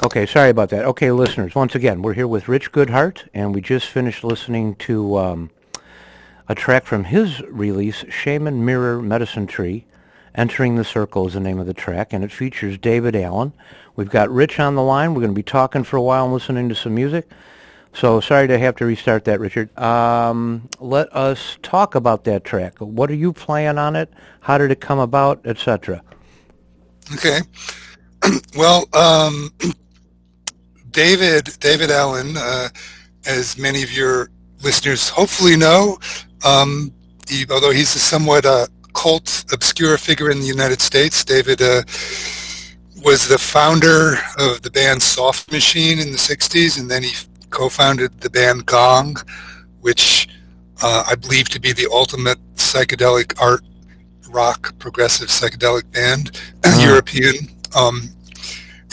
Okay, sorry about that. Okay, listeners, once again, we're here with Rich Goodhart, and we just finished listening to a track from his release, Shaman Mirror Medicine Tree. Entering the Circle is the name of the track, and it features Daevid Allen. We've got Rich on the line. We're going to be talking for a while and listening to some music. So sorry to have to restart that, Richard. Let us talk about that track. What are you playing on it? How did it come about, etc.? Okay. Well, Daevid Allen, as many of your listeners hopefully know, although he's a somewhat cult, obscure figure in the United States, David was the founder of the band Soft Machine in the 60s, and then he co-founded the band Gong, which I believe to be the ultimate psychedelic art rock progressive psychedelic band, European.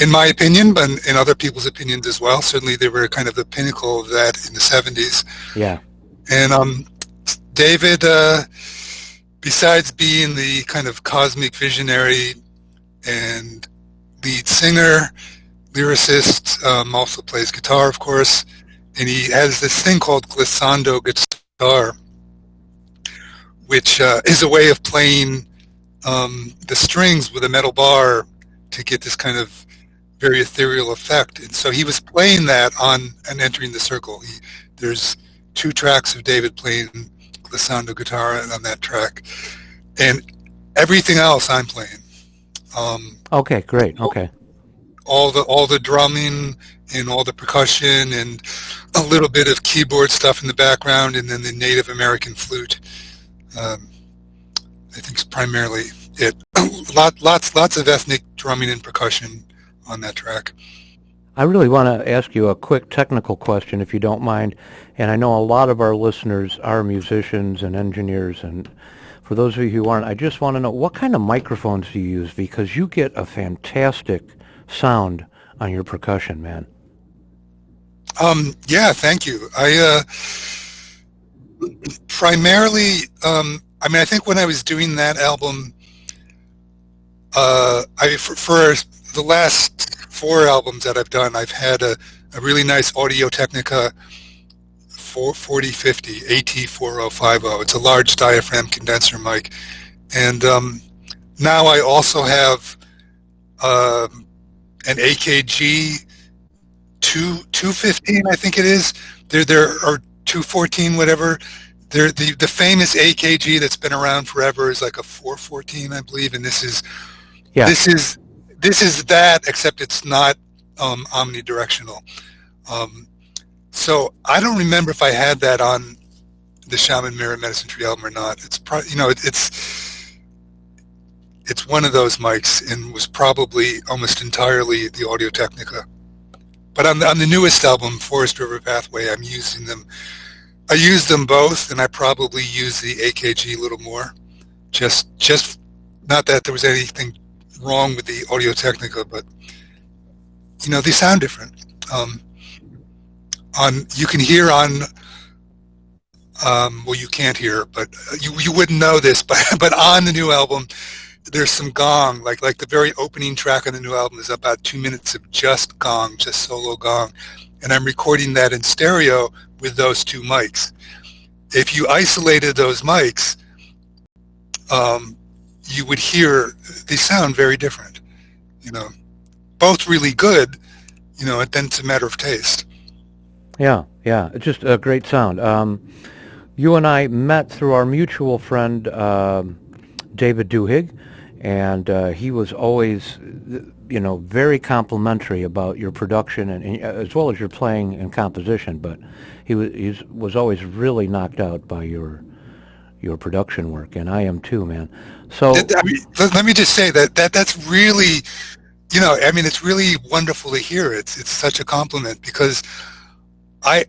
In my opinion, but in other people's opinions as well. Certainly they were kind of the pinnacle of that in the 70s. Yeah. And David, besides being the kind of cosmic visionary and lead singer, lyricist, also plays guitar, of course, and he has this thing called glissando guitar, which is a way of playing the strings with a metal bar to get this kind of very ethereal effect. And so he was playing that on and Entering the Circle. There's 2 tracks of David playing glissando guitar on that track, and everything else I'm playing. Okay, great. Okay. All the drumming and all the percussion and a little bit of keyboard stuff in the background, and then the Native American flute. I think is primarily it. Lots of ethnic drumming and percussion on that track. I really want to ask you a quick technical question, if you don't mind. And I know a lot of our listeners are musicians and engineers, and for those of you who aren't, I just want to know, what kind of microphones do you use? Because you get a fantastic sound on your percussion, man. Yeah, thank you. I primarily, I think when I was doing that album, for the last 4 albums that I've done, I've had a really nice Audio-Technica 4050 AT4050. It's a large diaphragm condenser mic, and now I also have an AKG 215, I think it is. There are 214, whatever. The famous AKG that's been around forever is like a 414, I believe, and this is that, except it's not omnidirectional. So I don't remember if I had that on the Shaman Mirror Medicine Tree album or not. It's probably, it's one of those mics, and was probably almost entirely the Audio-Technica. But on the newest album, Forest River Pathway, I'm using them. I use them both, and I probably use the AKG a little more. Just not that there was anything wrong with the Audio-Technica, but they sound different. You can hear on well, you can't hear, but you wouldn't know this, but on the new album there's some gong, like the very opening track on the new album is about 2 minutes of just gong, just solo gong, and I'm recording that in stereo with those 2 mics. If you isolated those mics, you would hear they sound very different. Both really good, and then it's a matter of taste. Yeah, it's just a great sound. You and I met through our mutual friend, David Duhig, and he was always, very complimentary about your production and as well as your playing and composition. But he was always really knocked out by your production work, and I am too, man. So let me just say that's really, it's really wonderful to hear. It's such a compliment, because I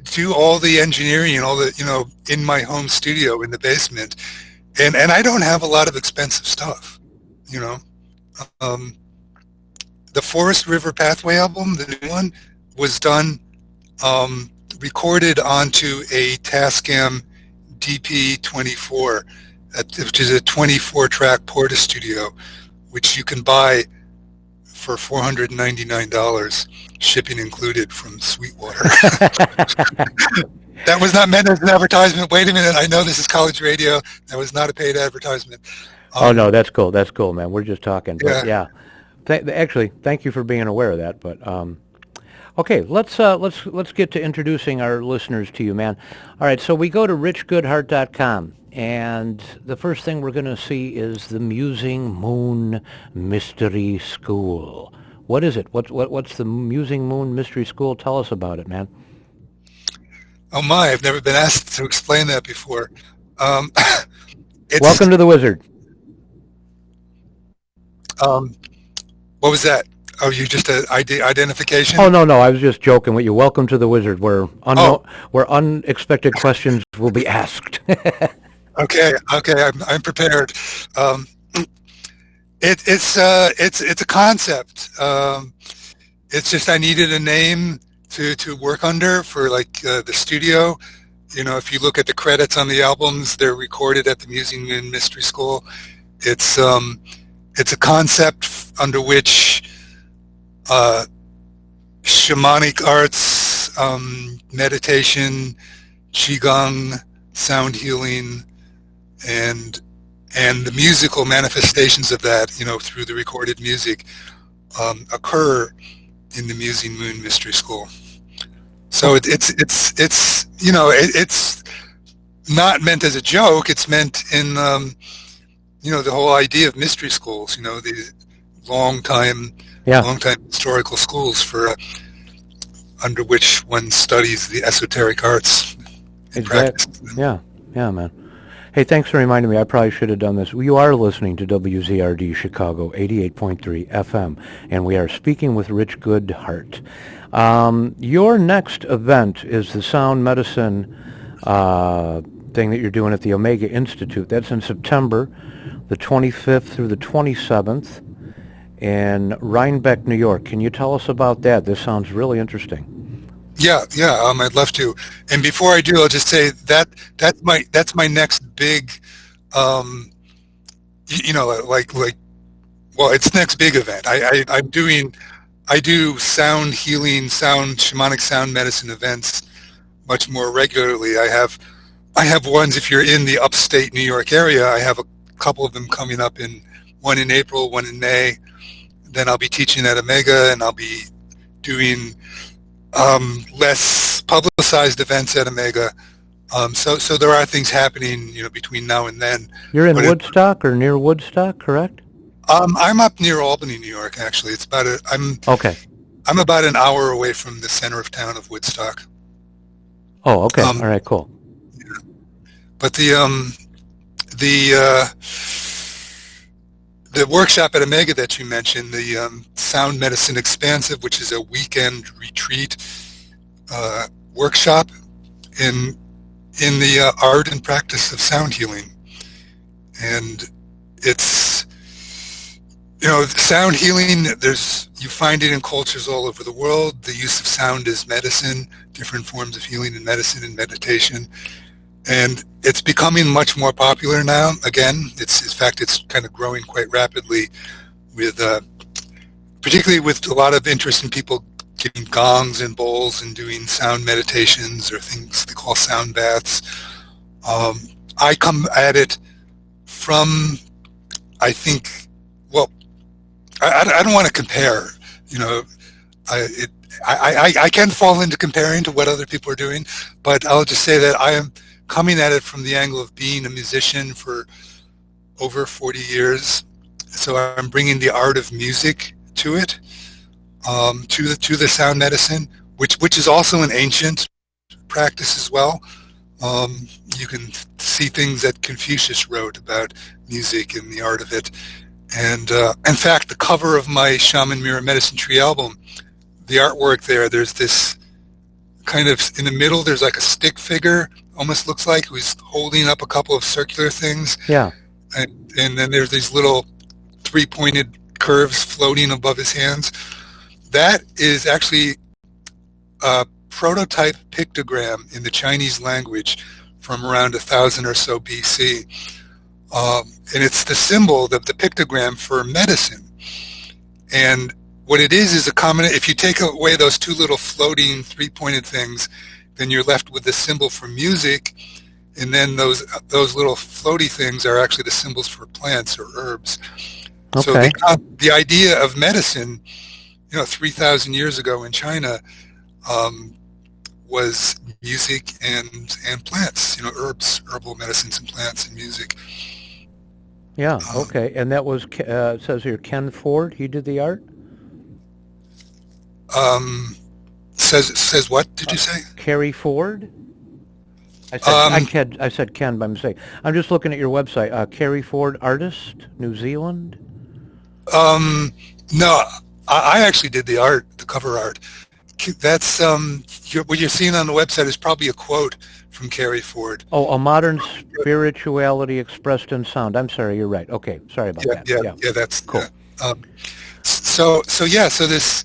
do all the engineering and all the, in my home studio in the basement, and I don't have a lot of expensive stuff, The Forest River Pathway album, the new one, was done, recorded onto a Tascam DP24, which is a 24-track Porta Studio, which you can buy for $499, shipping included, from Sweetwater. That was not meant as an advertisement. Wait a minute, I know this is college radio. That was not a paid advertisement. Oh no, that's cool. That's cool, man. We're just talking. But yeah. Actually, thank you for being aware of that. But okay, let's get to introducing our listeners to you, man. All right, so we go to richgoodhart.com, and the first thing we're going to see is the Musing Moon Mystery School. What is it? What's the Musing Moon Mystery School? Tell us about it, man. Oh my, I've never been asked to explain that before. Welcome to the Wizard. What was that? Oh, you just identification? Oh, no, I was just joking with you. Welcome to the Wizard, where unexpected questions will be asked. Okay, I'm prepared. It's a concept. It's just I needed a name to work under for the studio. You know, if you look at the credits on the albums, they're recorded at the Musing Moon Mystery School. It's a concept under which shamanic arts, meditation, qigong, sound healing, and the musical manifestations of that, you know, through the recorded music, occur in the Musing Moon Mystery School. So it's you know, it's not meant as a joke. It's meant in you know, the whole idea of mystery schools, you know, the long time historical schools for under which one studies the esoteric arts and practices them. Yeah, man. Hey, thanks for reminding me. I probably should have done this. You are listening to WZRD Chicago 88.3 FM, and we are speaking with Rich Goodhart. Your next event is the sound medicine thing that you're doing at the Omega Institute. That's in September the 25th through the 27th in Rhinebeck, New York. Can you tell us about that? This sounds really interesting. Yeah, I'd love to. And before I do, I'll just say that's my next big, you know, well, it's next big event. I do sound healing, shamanic sound medicine events much more regularly. I have ones, if you're in the upstate New York area, I have a couple of them coming up, one in April, one in May. Then I'll be teaching at Omega, and I'll be doing less publicized events at Omega. So there are things happening, you know, between now and then. You're in Woodstock or near Woodstock, correct? I'm up near Albany, New York. Actually, it's about I'm about an hour away from the center of town of Woodstock. Oh, okay. All right, cool. Yeah. But the workshop at Omega that you mentioned, the Sound Medicine Expansive, which is a weekend retreat workshop in the art and practice of sound healing. And it's, you know, sound healing, you find it in cultures all over the world. The use of sound as medicine, different forms of healing and medicine and meditation. And it's becoming much more popular now. Again, in fact, it's kind of growing quite rapidly, with particularly with a lot of interest in people getting gongs and bowls and doing sound meditations or things they call sound baths. I come at it from, I think, well, I don't want to compare. You know, I can fall into comparing to what other people are doing, but I'll just say that I am coming at it from the angle of being a musician for over 40 years. So I'm bringing the art of music to it, to the sound medicine, which is also an ancient practice as well. You can see things that Confucius wrote about music and the art of it. And in fact, the cover of my Shaman Mirror Medicine Tree album, the artwork there's this kind of, in the middle, there's like a stick figure, almost looks like, who's holding up a couple of circular things. Yeah. And then there's these little three-pointed curves floating above his hands. That is actually a prototype pictogram in the Chinese language from around 1000 or so BC. And it's the symbol, the pictogram for medicine. And what it is a common, if you take away those two little floating three-pointed things, then you're left with the symbol for music, and then those little floaty things are actually the symbols for plants or herbs. Okay. So the idea of medicine, 3,000 years ago in China, was music and plants, herbs, herbal medicines and plants and music. Yeah, okay. And that was, it says here, Ken Ford, he did the art? Says what did you say? Kerry Ford? I said Ken by mistake. I'm just looking at your website. Kerry Ford, artist, New Zealand? No, I actually did the art, the cover art. That's what you're seeing on the website is probably a quote from Kerry Ford. Oh, a modern spirituality expressed in sound. I'm sorry, you're right. Okay, sorry about that. Yeah, that's cool. So this,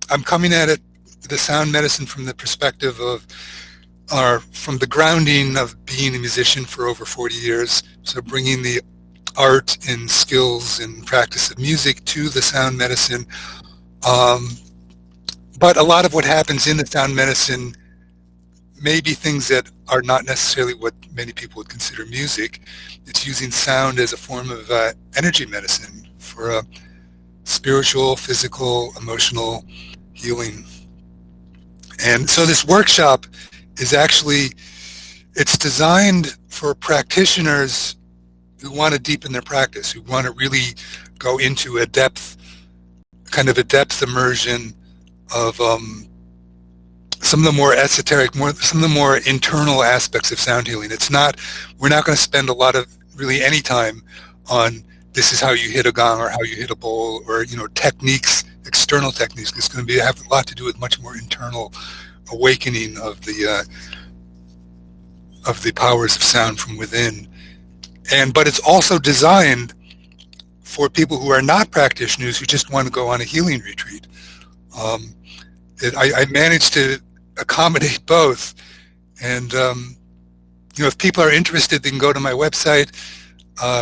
I'm coming at it, the sound medicine from the perspective of, from the grounding of being a musician for over 40 years. So bringing the art and skills and practice of music to the sound medicine. But a lot of what happens in the sound medicine may be things that are not necessarily what many people would consider music. It's using sound as a form of energy medicine for spiritual, physical, emotional healing. And so this workshop is actually, it's designed for practitioners who want to deepen their practice, who want to really go into a depth immersion of some of the more esoteric, some of the more internal aspects of sound healing. We're not going to spend a lot of really any time on this is how you hit a gong or how you hit a bowl or techniques, external techniques. It's going to have a lot to do with much more internal awakening of the powers of sound from within. But it's also designed for people who are not practitioners who just want to go on a healing retreat. I managed to accommodate both, and if people are interested, they can go to my website,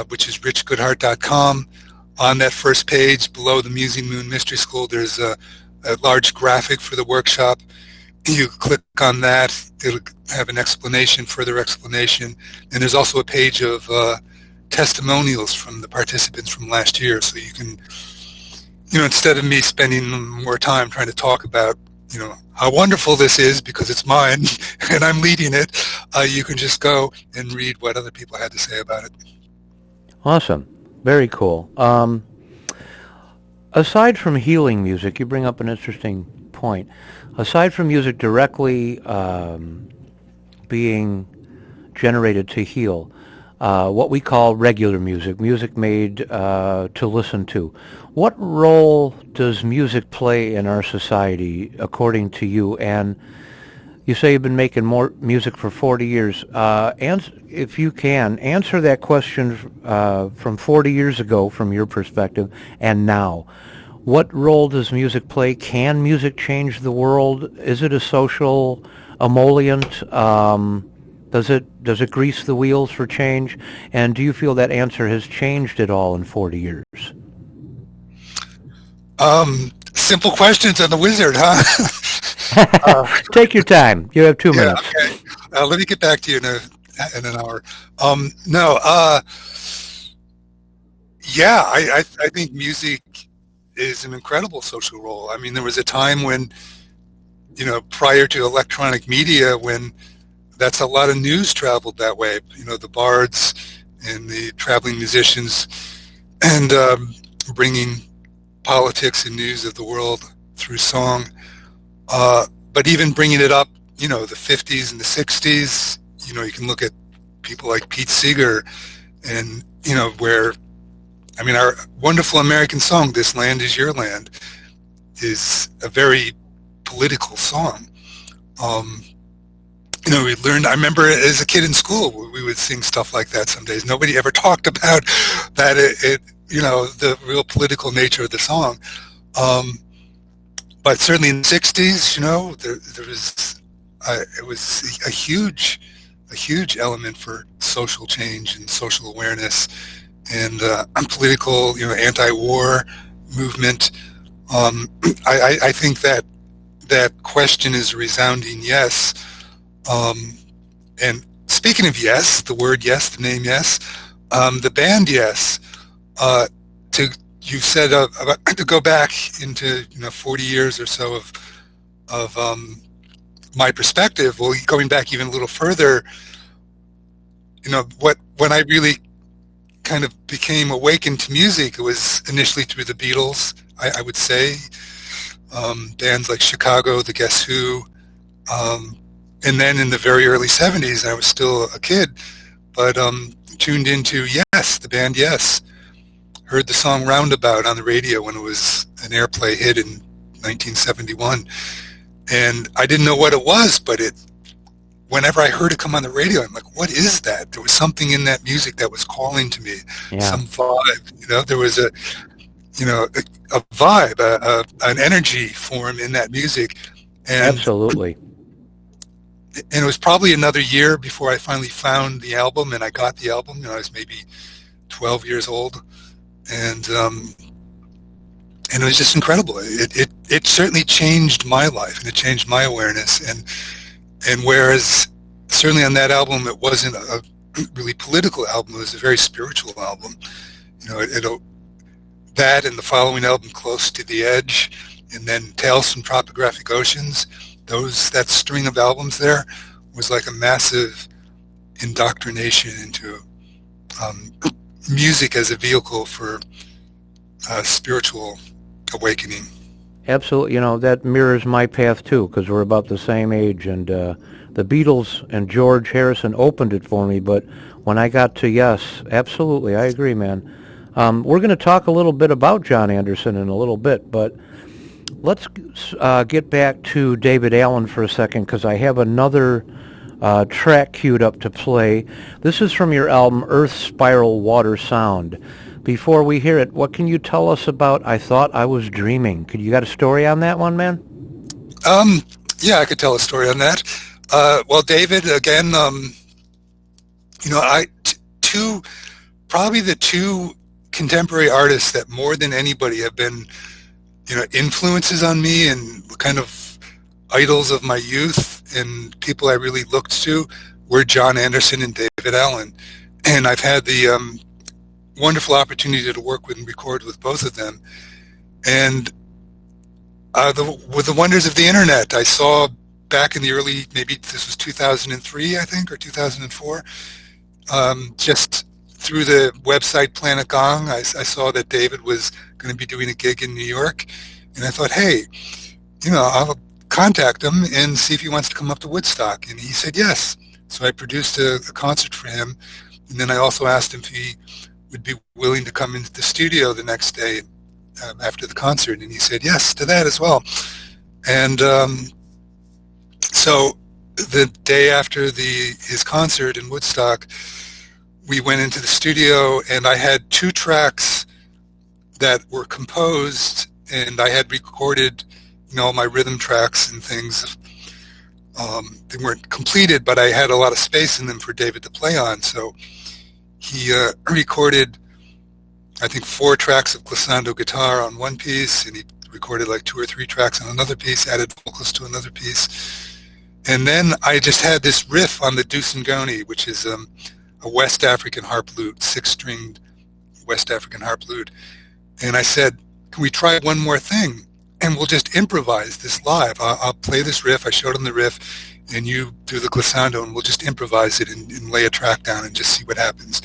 which is richgoodhart.com. On that first page below the Musing Moon Mystery School, there's a large graphic for the workshop. You click on that, it'll have an further explanation, and there's also a page of testimonials from the participants from last year, so you can, instead of me spending more time trying to talk about how wonderful this is because it's mine and I'm leading it, you can just go and read what other people had to say about it. Awesome. Very cool. Aside from healing music, you bring up an interesting point. Aside from music directly being generated to heal, what we call regular music made to listen to, what role does music play in our society, according to you? And you say you've been making more music for 40 years. If you can, answer that question from 40 years ago from your perspective and now. What role does music play? Can music change the world? Is it a social emollient? Does it grease the wheels for change? And do you feel that answer has changed at all in 40 years? Simple questions on the wizard, huh? Take your time. You have 2 minutes. Okay. Let me get back to you in an hour. I think music is an incredible social role. I mean, there was a time when, prior to electronic media, when that's a lot of news traveled that way. The bards and the traveling musicians, and bringing politics and news of the world through song. But even bringing it up, the 50s and the 60s, you can look at people like Pete Seeger and, our wonderful American song, This Land Is Your Land, is a very political song. We learned, I remember as a kid in school, we would sing stuff like that some days. Nobody ever talked about that, the real political nature of the song. But certainly in the 60s, there was, it was a huge element for social change and social awareness and political, anti-war movement. I think that question is a resounding yes. And speaking of yes, the word yes, the name yes, the band yes. You said about to go back into 40 years or so of my perspective. Well, going back even a little further, when I really kind of became awakened to music, it was initially through the Beatles. I would say bands like Chicago, the Guess Who, and then in the very early 70s, I was still a kid, but tuned into Yes, the band Yes. Heard the song Roundabout on the radio when it was an airplay hit in 1971. And I didn't know what it was, but whenever I heard it come on the radio, I'm like, what is that? There was something in that music that was calling to me, some vibe. There was a vibe, an energy form in that music. And absolutely. And it was probably another year before I finally found the album, and I got the album. I was maybe 12 years old. And it was just incredible. It certainly changed my life, and it changed my awareness. And whereas certainly on that album it wasn't a really political album, it was a very spiritual album. That and the following album, Close to the Edge, and then Tales from Topographic Oceans, that string of albums there was like a massive indoctrination into music as a vehicle for spiritual awakening. Absolutely. That mirrors my path too, because we're about the same age, and the Beatles and George Harrison opened it for me, but when I got to Yes, absolutely, I agree, man. We're going to talk a little bit about Jon Anderson in a little bit, but let's get back to Daevid Allen for a second, because I have another track queued up to play. This is from your album Earth Spiral Water Sound. Before we hear it, what can you tell us about I Thought I Was Dreaming? You got a story on that one, man? Yeah, I could tell a story on that. Well, David, again, probably the two contemporary artists that more than anybody have been, influences on me and kind of idols of my youth and people I really looked to were Jon Anderson and Daevid Allen. And I've had the wonderful opportunity to work with and record with both of them. And with the wonders of the internet, I saw back in the early, maybe this was 2003, I think, or 2004, just through the website Planet Gong, I saw that David was going to be doing a gig in New York. And I thought, hey, I'll contact him and see if he wants to come up to Woodstock. And he said yes. So I produced a concert for him. And then I also asked him if he would be willing to come into the studio the next day after the concert. And he said yes to that as well. And so the day after his concert in Woodstock, we went into the studio, and I had two tracks that were composed, and I had recorded all my rhythm tracks and things. They weren't completed, but I had a lot of space in them for David to play on. So he recorded, I think, 4 tracks of glissando guitar on one piece, and he recorded like 2 or 3 tracks on another piece, added vocals to another piece. And then I just had this riff on the Dusangoni, which is a West African harp lute, 6-stringed West African harp lute. And I said, can we try one more thing? And we'll just improvise this live. I'll play this riff. I showed him the riff, and you do the glissando, and we'll just improvise it and lay a track down and just see what happens.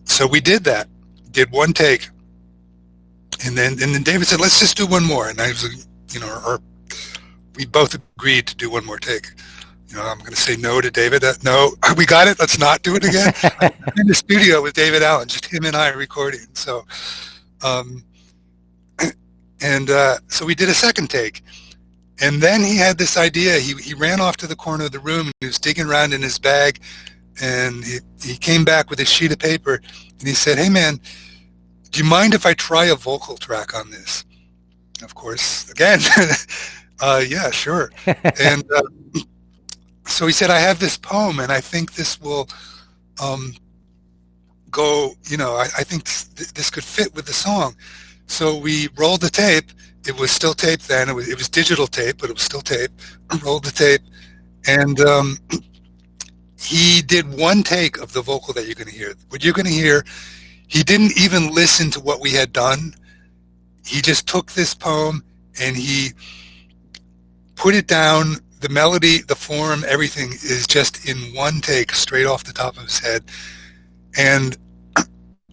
So we did that, did one take. And then David said, let's just do one more. And I was like, we both agreed to do one more take. I'm going to say no to David. No, we got it. Let's not do it again. I'm in the studio with David Allen, just him and I recording. So, so we did a second take. And then he had this idea. He ran off to the corner of the room, and he was digging around in his bag. And he came back with a sheet of paper, and he said, hey, man, do you mind if I try a vocal track on this? Of course, again, yeah, sure. And so he said, I have this poem, and I think this will go, I think this could fit with the song. So we rolled the tape. It was still tape then. It was digital tape, but it was still tape. Rolled the tape, and he did one take of the vocal that you're going to hear. What you're going to hear, he didn't even listen to what we had done. He just took this poem and he put it down. The melody, the form, everything is just in one take, straight off the top of his head. And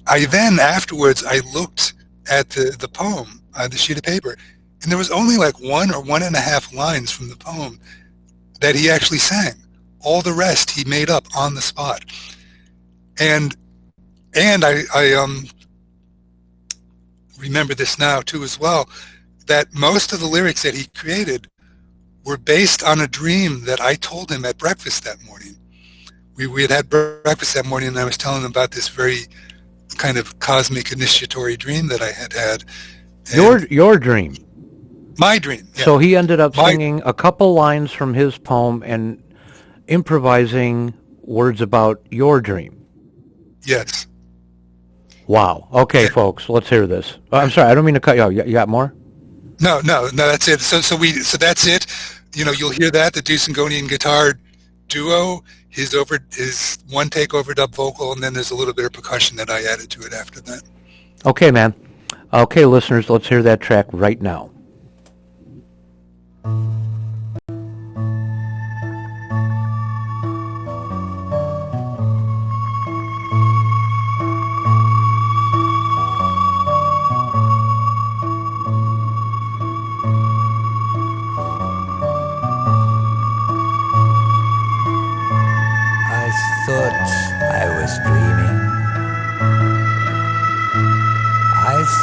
I then, afterwards, I looked at the poem, the sheet of paper, and there was only like 1 or 1.5 lines from the poem that he actually sang. All the rest he made up on the spot. And I remember this now too as well, that most of the lyrics that he created were based on a dream that I told him at breakfast that morning. We had breakfast that morning, and I was telling him about this very kind of cosmic initiatory dream that I had. Your dream. My dream. Yeah. So he ended up singing a couple lines from his poem and improvising words about your dream. Yes. Wow. Okay, yeah. Folks, let's hear this. I'm sorry, I don't mean to cut you off. You got more? No, that's it. So that's it. You know, you'll hear that, the Dusingonian guitar duo, his one take overdub vocal, and then there's a little bit of percussion that I added to it after that. Okay, man. Okay, listeners, let's hear that track right now.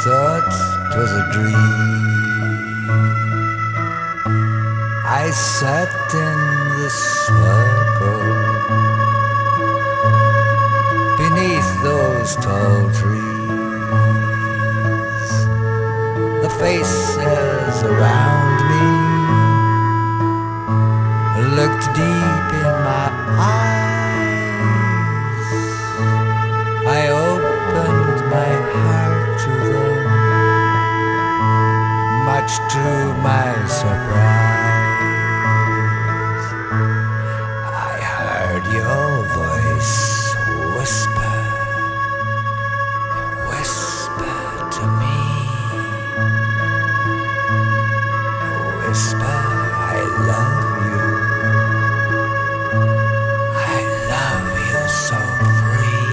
Thought 'twas a dream. I sat in the circle beneath those tall trees. The faces around me looked deep in my eyes. I opened my heart to them, much to my surprise. I heard your voice whisper to me. Whisper, I love you. I love you so free.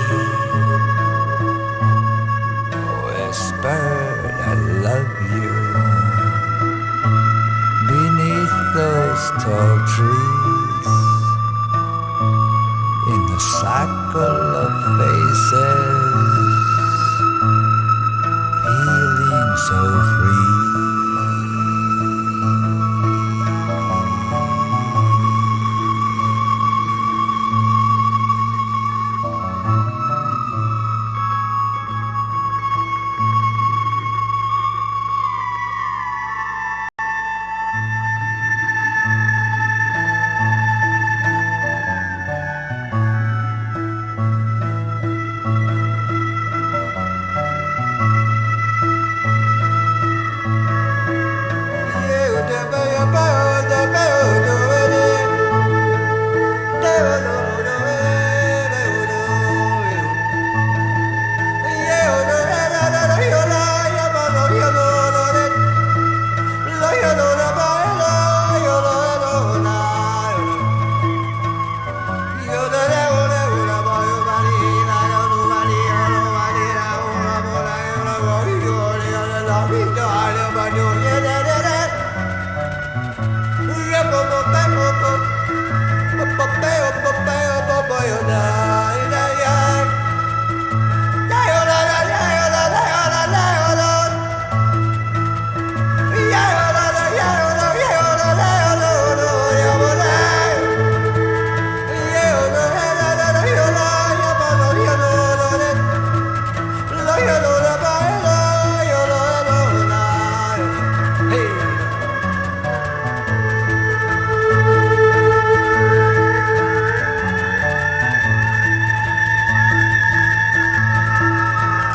Whispered, I love you. Beneath those tall trees, in the circle of faces, feeling so free.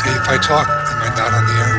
If I talk, am I not on the air?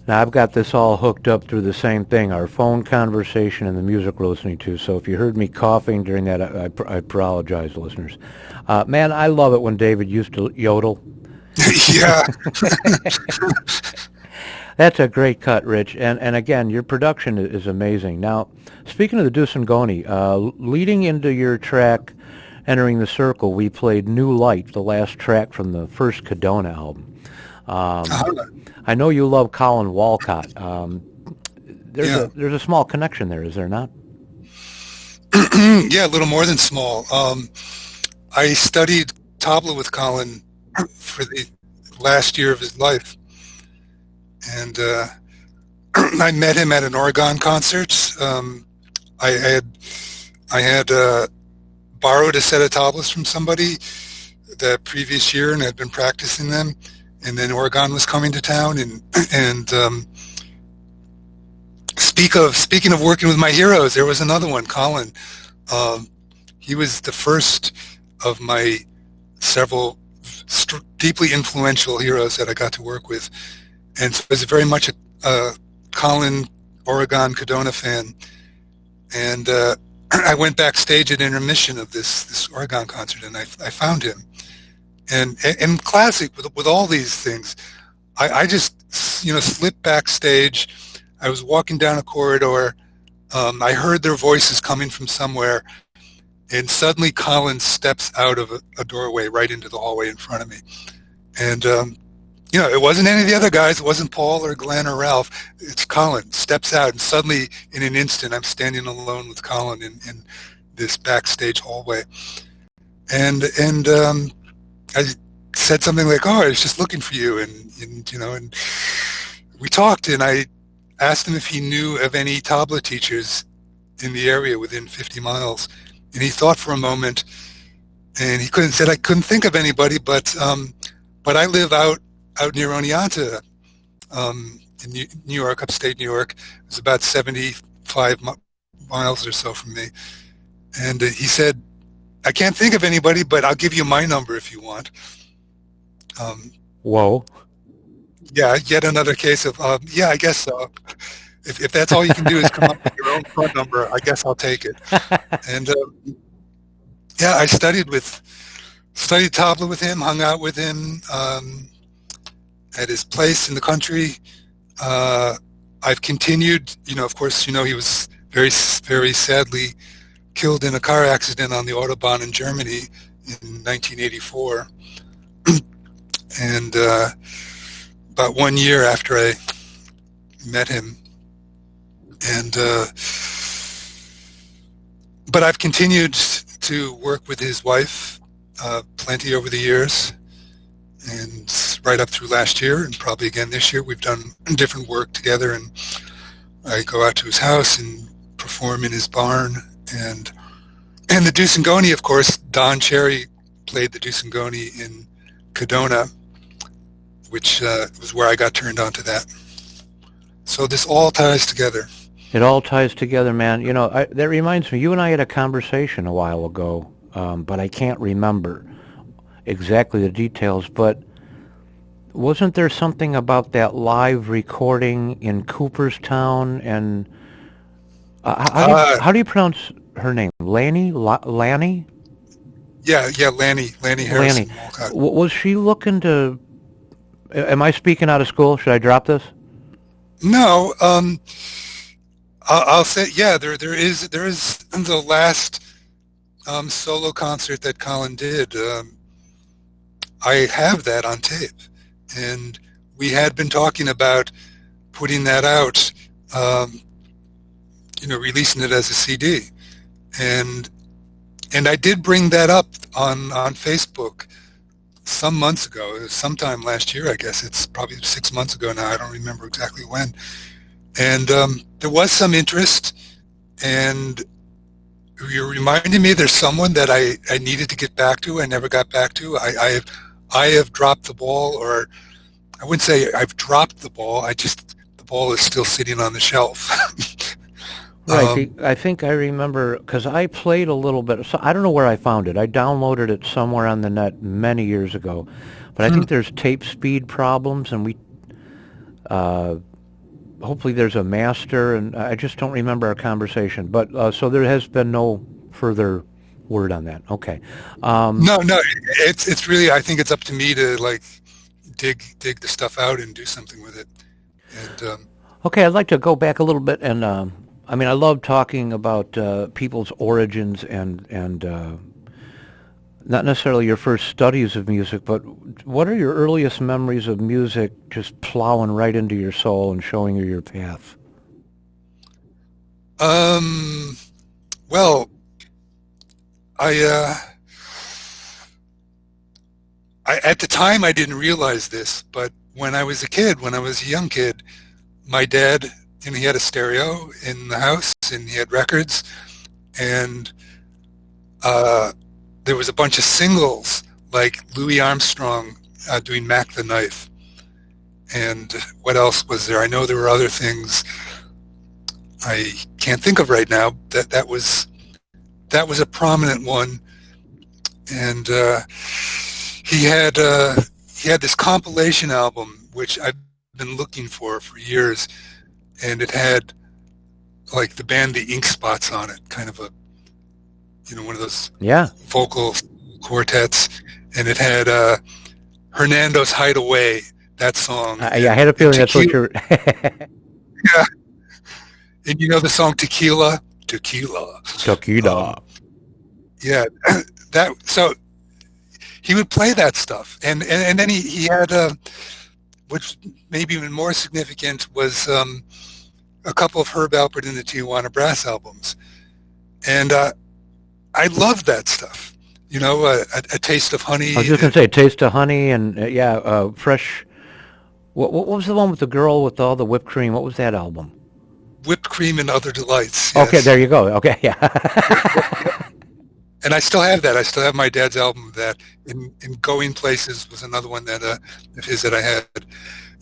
Now, I've got this all hooked up through the same thing, our phone conversation and the music we're listening to. So if you heard me coughing during that, I apologize, listeners. Man, I love it when David used to yodel. Yeah. That's a great cut, Rich. And again, your production is amazing. Now, speaking of the Duhig, leading into your track, Entering the Circle, we played New Light, the last track from the first Cadona album. I know you love Collin Walcott. There's a small connection there, is there not? Yeah, a little more than small. I studied tabla with Collin for the last year of his life, and I met him at an organ concert. I had borrowed a set of tablas from somebody the previous year and had been practicing them. And then Oregon was coming to town, and speaking of working with my heroes, there was another one, Collin. He was the first of my several deeply influential heroes that I got to work with, and so I was very much a Collin Oregon Cadona fan. And I went backstage at intermission of this Oregon concert, and I found him. And classic with all these things, I just slipped backstage. I was walking down a corridor. I heard their voices coming from somewhere, and suddenly Collin steps out of a doorway right into the hallway in front of me. And it wasn't any of the other guys. It wasn't Paul or Glenn or Ralph. It's Collin steps out, and suddenly in an instant I'm standing alone with Collin in this backstage hallway. And I said something like, "Oh, I was just looking for you," and we talked, and I asked him if he knew of any tabla teachers in the area within 50 miles, and he thought for a moment, and he said, "I couldn't think of anybody, but I live out near Oneonta, in New York, upstate New York. It's about 75 miles or so from me." And he said, "I can't think of anybody, but I'll give you my number if you want." Whoa. Yeah, yet another case of, yeah, I guess so. If that's all you can do is come up with your own phone number, I guess I'll take it. And yeah, I studied tabla with him, hung out with him at his place in the country. I've continued, of course, he was very, very sadly killed in a car accident on the Autobahn in Germany in 1984. And about 1 year after I met him. And but I've continued to work with his wife plenty over the years, and right up through last year, and probably again this year. We've done different work together, and I go out to his house and perform in his barn. And the Duhig, of course, Don Cherry played the Duhig in Cadona, which was where I got turned on to that. So this all ties together. It all ties together, man. That reminds me, you and I had a conversation a while ago, but I can't remember exactly the details, but wasn't there something about that live recording in Cooperstown? And how do you pronounce her name? Lanny? Yeah, Lanny Harrison. Was she looking to... Am I speaking out of school? Should I drop this? No, I'll say, yeah, there is the last solo concert that Collin did. I have that on tape, and we had been talking about putting that out, releasing it as a CD, and I did bring that up on Facebook some months ago, sometime last year, I guess. It's probably 6 months ago now. I don't remember exactly when. And there was some interest, and you're reminding me there's someone that I needed to get back to. I never got back to. I have dropped the ball, or I wouldn't say I've dropped the ball. The ball is still sitting on the shelf. Right. I think I remember, because I played a little bit. So I don't know where I found it. I downloaded it somewhere on the net many years ago. But I think there's tape speed problems, and hopefully there's a master, and I just don't remember our conversation. But so there has been no further word on that. Okay. No, it's really, I think it's up to me to like dig the stuff out and do something with it. And Okay, I'd like to go back a little bit, and I mean, I love talking about people's origins and not necessarily your first studies of music, but what are your earliest memories of music just plowing right into your soul and showing you your path? Well, I at the time I didn't realize this, but when I was a young kid, my dad, he had a stereo in the house and he had records, and there was a bunch of singles like Louis Armstrong doing Mac the Knife. And what else was there? I know there were other things I can't think of right now. That was a prominent one. And he had this compilation album which I've been looking for years, and it had like the band the Ink Spots on it, kind of a one of those vocal quartets, and it had Hernando's Hideaway, that song. I had a feeling that's what you're... Yeah. And the song Tequila? Yeah. So he would play that stuff. And then he had, which maybe even more significant, was a couple of Herb Alpert and the Tijuana Brass albums. And I loved that stuff. A Taste of Honey. I was just going to say, Taste of Honey, and Fresh... What was the one with the girl with all the whipped cream? What was that album? Whipped Cream and Other Delights. Yes. Okay, there you go. Okay, yeah. And I still have that. I still have my dad's album of that. In Going Places was another one that of his that I had.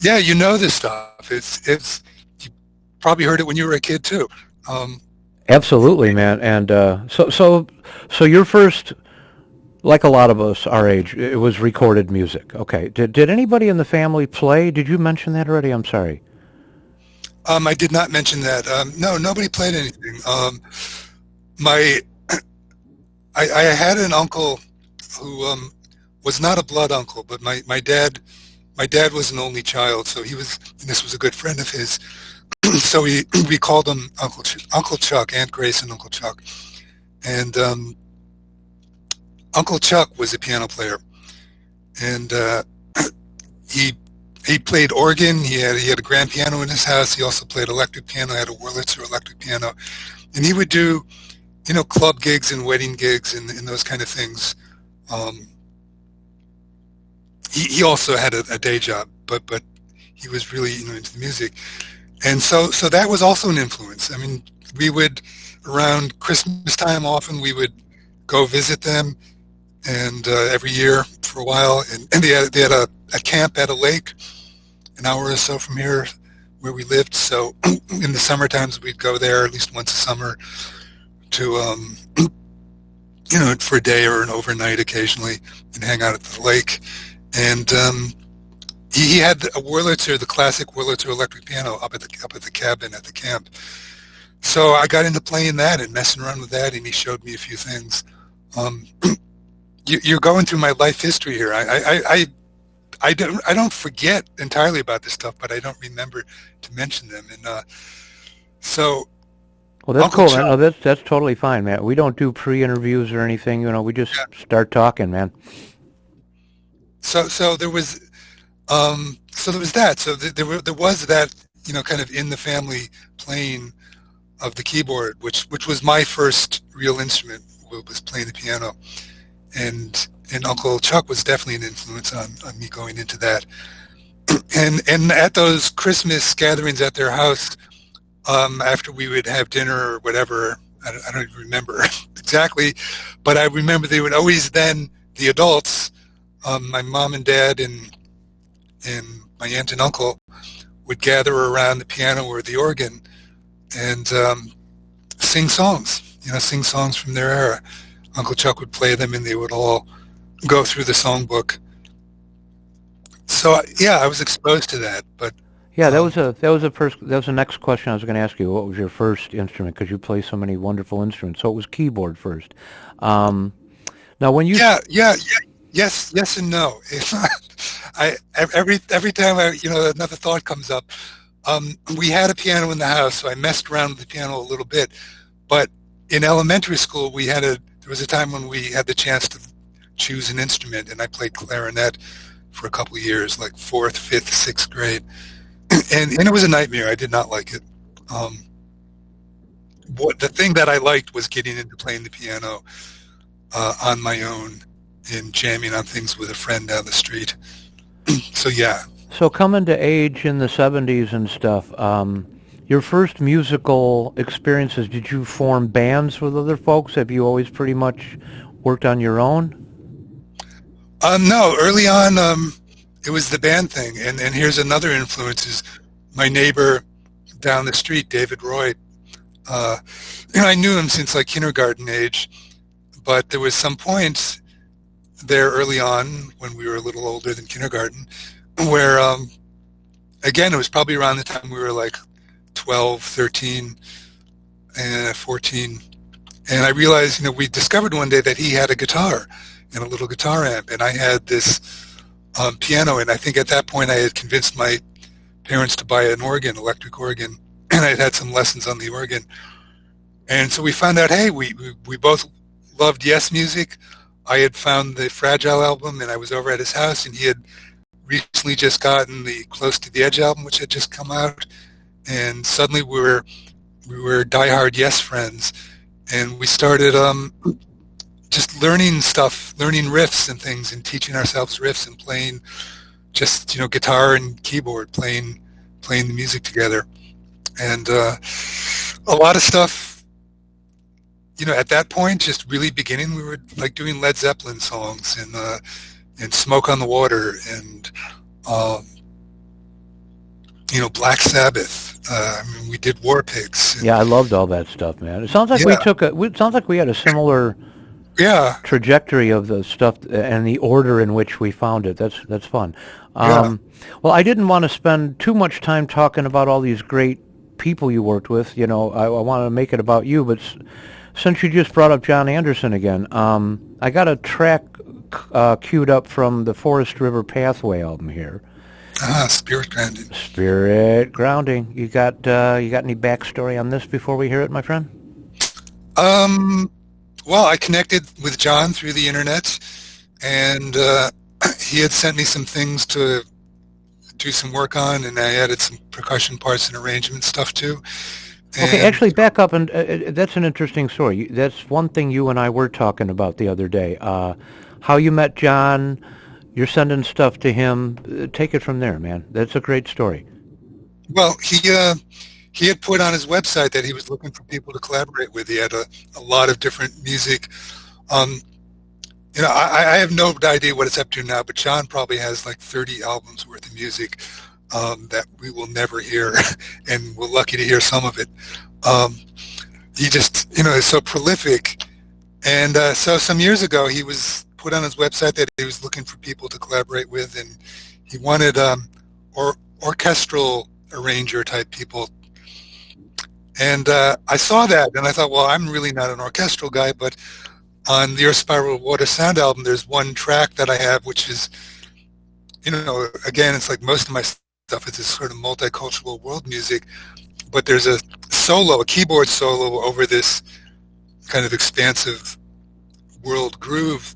Yeah, this stuff. It's you probably heard it when you were a kid too. Absolutely, man. And so your first, like a lot of us our age, it was recorded music. Okay. Did anybody in the family play? Did you mention that already? I'm sorry. I did not mention that. No, nobody played anything. I had an uncle who was not a blood uncle, but my dad was an only child, so and this was a good friend of his. So we called him Uncle Chuck, Aunt Grace and Uncle Chuck. And Uncle Chuck was a piano player, and he played organ. He had a grand piano in his house. He also played electric piano. Had a Wurlitzer electric piano, and he would do, club gigs and wedding gigs and those kind of things. He also had a day job, but he was really into the music, and so that was also an influence. I mean, we would, around Christmas time, often we would go visit them, and every year for a while, and they had a camp at a lake, an hour or so from here where we lived. So in the summer times we'd go there at least once a summer to for a day or an overnight occasionally, and hang out at the lake. And he had a Wurlitzer, the classic Wurlitzer electric piano, up at the cabin at the camp. So I got into playing that and messing around with that, and he showed me a few things. You're going through my life history here. I don't forget entirely about this stuff, but I don't remember to mention them. And so, well, that's Uncle cool, Chuck, man. No, that's totally fine, man. We don't do pre-interviews or anything. We just start talking, man. So there was that. So there was that, kind of in the family playing of the keyboard, which was my first real instrument, was playing the piano, and Uncle Chuck was definitely an influence on me going into that. And at those Christmas gatherings at their house, after we would have dinner or whatever, I don't even remember exactly, but I remember they would always then, the adults, my mom and dad and my aunt and uncle, would gather around the piano or the organ and sing songs, sing songs from their era. Uncle Chuck would play them, and they would all go through the songbook. So yeah, I was exposed to that. But Yeah, that was the next question I was going to ask you. What was your first instrument? Because you play so many wonderful instruments. So it was keyboard first. Um, Now, when you Yeah. Yes, and no. Every time another thought comes up. We had a piano in the house, so I messed around with the piano a little bit. But in elementary school, there was a time when we had the chance to choose an instrument, and I played clarinet for a couple of years, like fourth, fifth, sixth grade, and it was a nightmare. I did not like it. The thing that I liked was getting into playing the piano on my own and jamming on things with a friend down the street. So yeah. so coming to age in the 70s and stuff, your first musical experiences, did you form bands with other folks? Have you always pretty much worked on your own? No, early on, it was the band thing, and here's another influence: is my neighbor down the street, David Roy. I knew him since like kindergarten age, but there was some point there early on when we were a little older than kindergarten, where again, it was probably around the time we were like 12, 13, and 14, and I realized, we discovered one day that he had a guitar and a little guitar amp, and I had this piano, and I think at that point I had convinced my parents to buy an organ, electric organ, and I had some lessons on the organ. And so we found out, hey, we both loved Yes music. I had found the Fragile album, and I was over at his house, and he had recently just gotten the Close to the Edge album, which had just come out, and suddenly we were diehard Yes friends, and we started just learning stuff, learning riffs and things, and teaching ourselves riffs and playing just guitar and keyboard, playing the music together, and a lot of stuff. At that point, just really beginning, we were like doing Led Zeppelin songs and Smoke on the Water and Black Sabbath. We did War Pigs. Yeah, I loved all that stuff, man. It sounds like it sounds like we had a similar trajectory of the stuff and the order in which we found it. That's fun. Well, I didn't want to spend too much time talking about all these great people you worked with. I want to make it about you, but since you just brought up Jon Anderson again, I got a track queued up from the Forest River Pathway album here. Spirit Grounding. Spirit Grounding. You got any backstory on this before we hear it, my friend? Well, I connected with Jon through the internet, and he had sent me some things to do some work on, and I added some percussion parts and arrangement stuff too. Okay, actually, back up, and that's an interesting story. That's one thing you and I were talking about the other day. How you met Jon, you're sending stuff to him. Take it from there, man. That's a great story. Well, he had put on his website that he was looking for people to collaborate with. He had a lot of different music. I have no idea what it's up to now, but Jon probably has like 30 albums worth of music that we will never hear, and we're lucky to hear some of it. He just, is so prolific. And so some years ago, he was put on his website that he was looking for people to collaborate with, and he wanted orchestral arranger type people. And I saw that, and I thought, well, I'm really not an orchestral guy, but on the Earth Spiral Water Sound album, there's one track that I have, which is, again, it's like most of my stuff is this sort of multicultural world music, but there's a keyboard solo over this kind of expansive world groove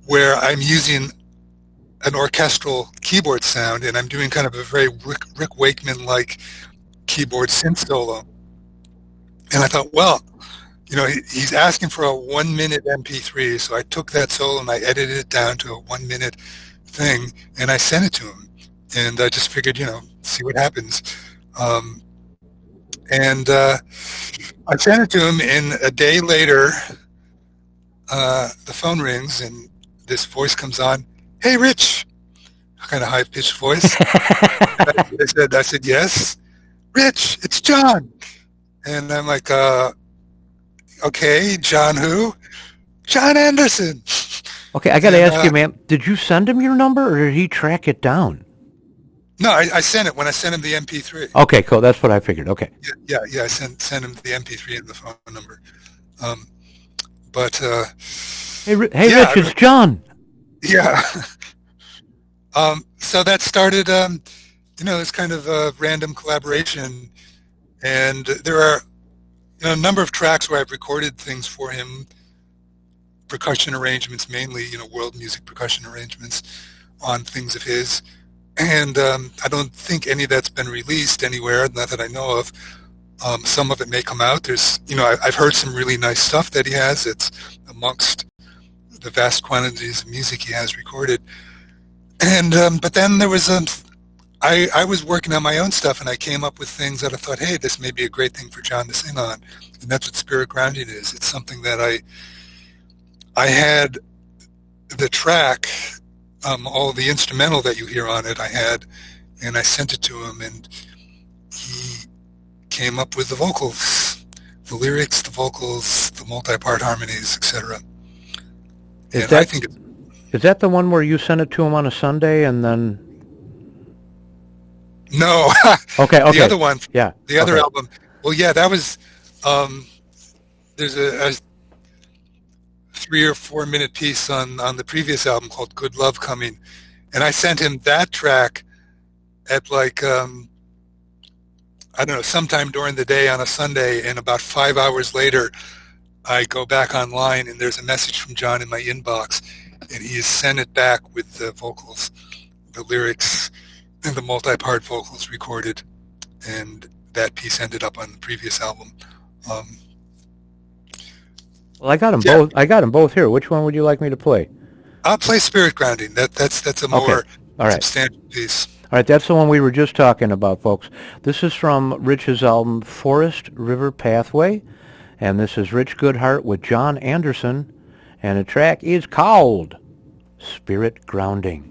where I'm using an orchestral keyboard sound, and I'm doing kind of a very Rick Wakeman-like keyboard synth solo. And I thought, well, he's asking for a 1-minute MP3, so I took that solo and I edited it down to a 1-minute thing, and I sent it to him. And I just figured, see what happens. And I sent it to him, and a day later, the phone rings, and this voice comes on. Hey, Rich. Kind of high-pitched voice. I said, yes. Rich, it's Jon. And I'm like, okay, Jon who? Jon Anderson. Okay, I got to ask you, man, did you send him your number, or did he track it down? No, I sent it when I sent him the MP3. Okay, cool. That's what I figured. Okay. Yeah. I sent him the MP3 and the phone number. But Hey, yeah, Rich, it's John. yeah. So that started, this kind of random collaboration, and there are a number of tracks where I've recorded things for him, percussion arrangements mainly, world music percussion arrangements on things of his. And I don't think any of that's been released anywhere, not that I know of. Some of it may come out. There's, I've heard some really nice stuff that he has. It's amongst the vast quantities of music he has recorded. And but then there was I was working on my own stuff, and I came up with things that I thought, hey, this may be a great thing for John to sing on. And that's what Spirit Grounding is. It's something that I had the track, all the instrumental that you hear on it, I had, and I sent it to him, and he came up with the vocals, the lyrics, the vocals, the multi-part harmonies, etc. Is that the one where you sent it to him on a Sunday and then? No. Okay. The other one. Yeah. The other album. Well, yeah, that was. There's a 3 or 4 minute piece on the previous album called Good Love Coming, and I sent him that track at like I don't know, sometime during the day on a Sunday, and about 5 hours later I go back online and there's a message from John in my inbox, and he has sent it back with the vocals, the lyrics, and the multi-part vocals recorded, and that piece ended up on the previous album. Well, I got them both. I got them both here. Which one would you like me to play? I'll play Spirit Grounding. That's a more substantial piece. All right, that's the one we were just talking about, folks. This is from Rich's album Forest River Pathway, and this is Rich Goodhart with Jon Anderson, and the track is called Spirit Grounding.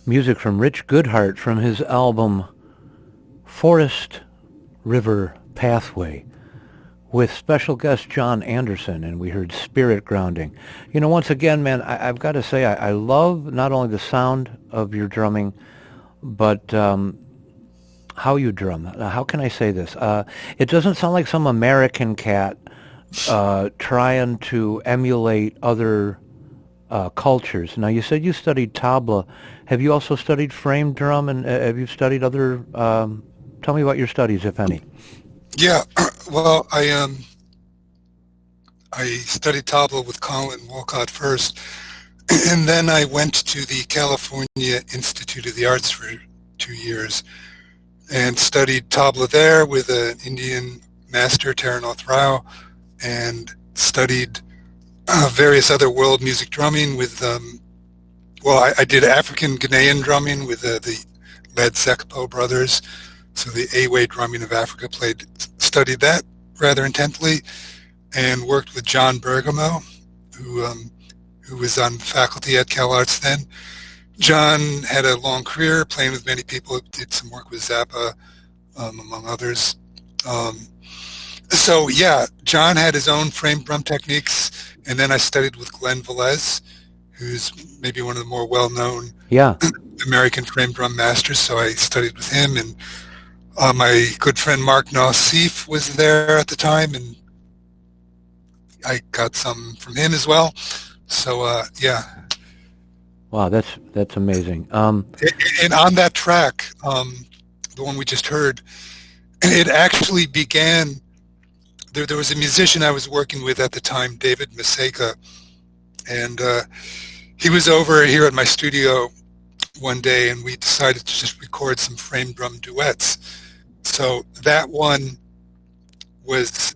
Music from Rich Goodhart from his album Forest River Pathway with special guest Jon Anderson, and we heard Spirit Grounding. You know, once again, man, I've got to say I love not only the sound of your drumming, but how you drum. How can I say this? It doesn't sound like some American cat trying to emulate other cultures. Now, you said you studied tabla. Have you also studied frame drum, and have you studied other? Tell me about your studies, if any. Yeah, well, I studied tabla with Collin Walcott first, and then I went to the California Institute of the Arts for 2 years and studied tabla there with an Indian master, Taranath Rao, and studied various other world music drumming with, I did African Ghanaian drumming with the Led Sekpo brothers. So the A-way drumming of Africa, studied that rather intently, and worked with John Bergamo, who was on faculty at Cal Arts then. John had a long career playing with many people, did some work with Zappa, among others. So yeah, John had his own frame drum techniques, and then I studied with Glenn Velez, who's maybe one of the more well-known American frame drum masters, so I studied with him, and my good friend Mark Nassif was there at the time, and I got some from him as well. So, yeah. Wow, that's amazing. And on that track, the one we just heard, it actually began, there was a musician I was working with at the time, David Maseka, and he was over here at my studio one day, and we decided to just record some frame drum duets. So that one was,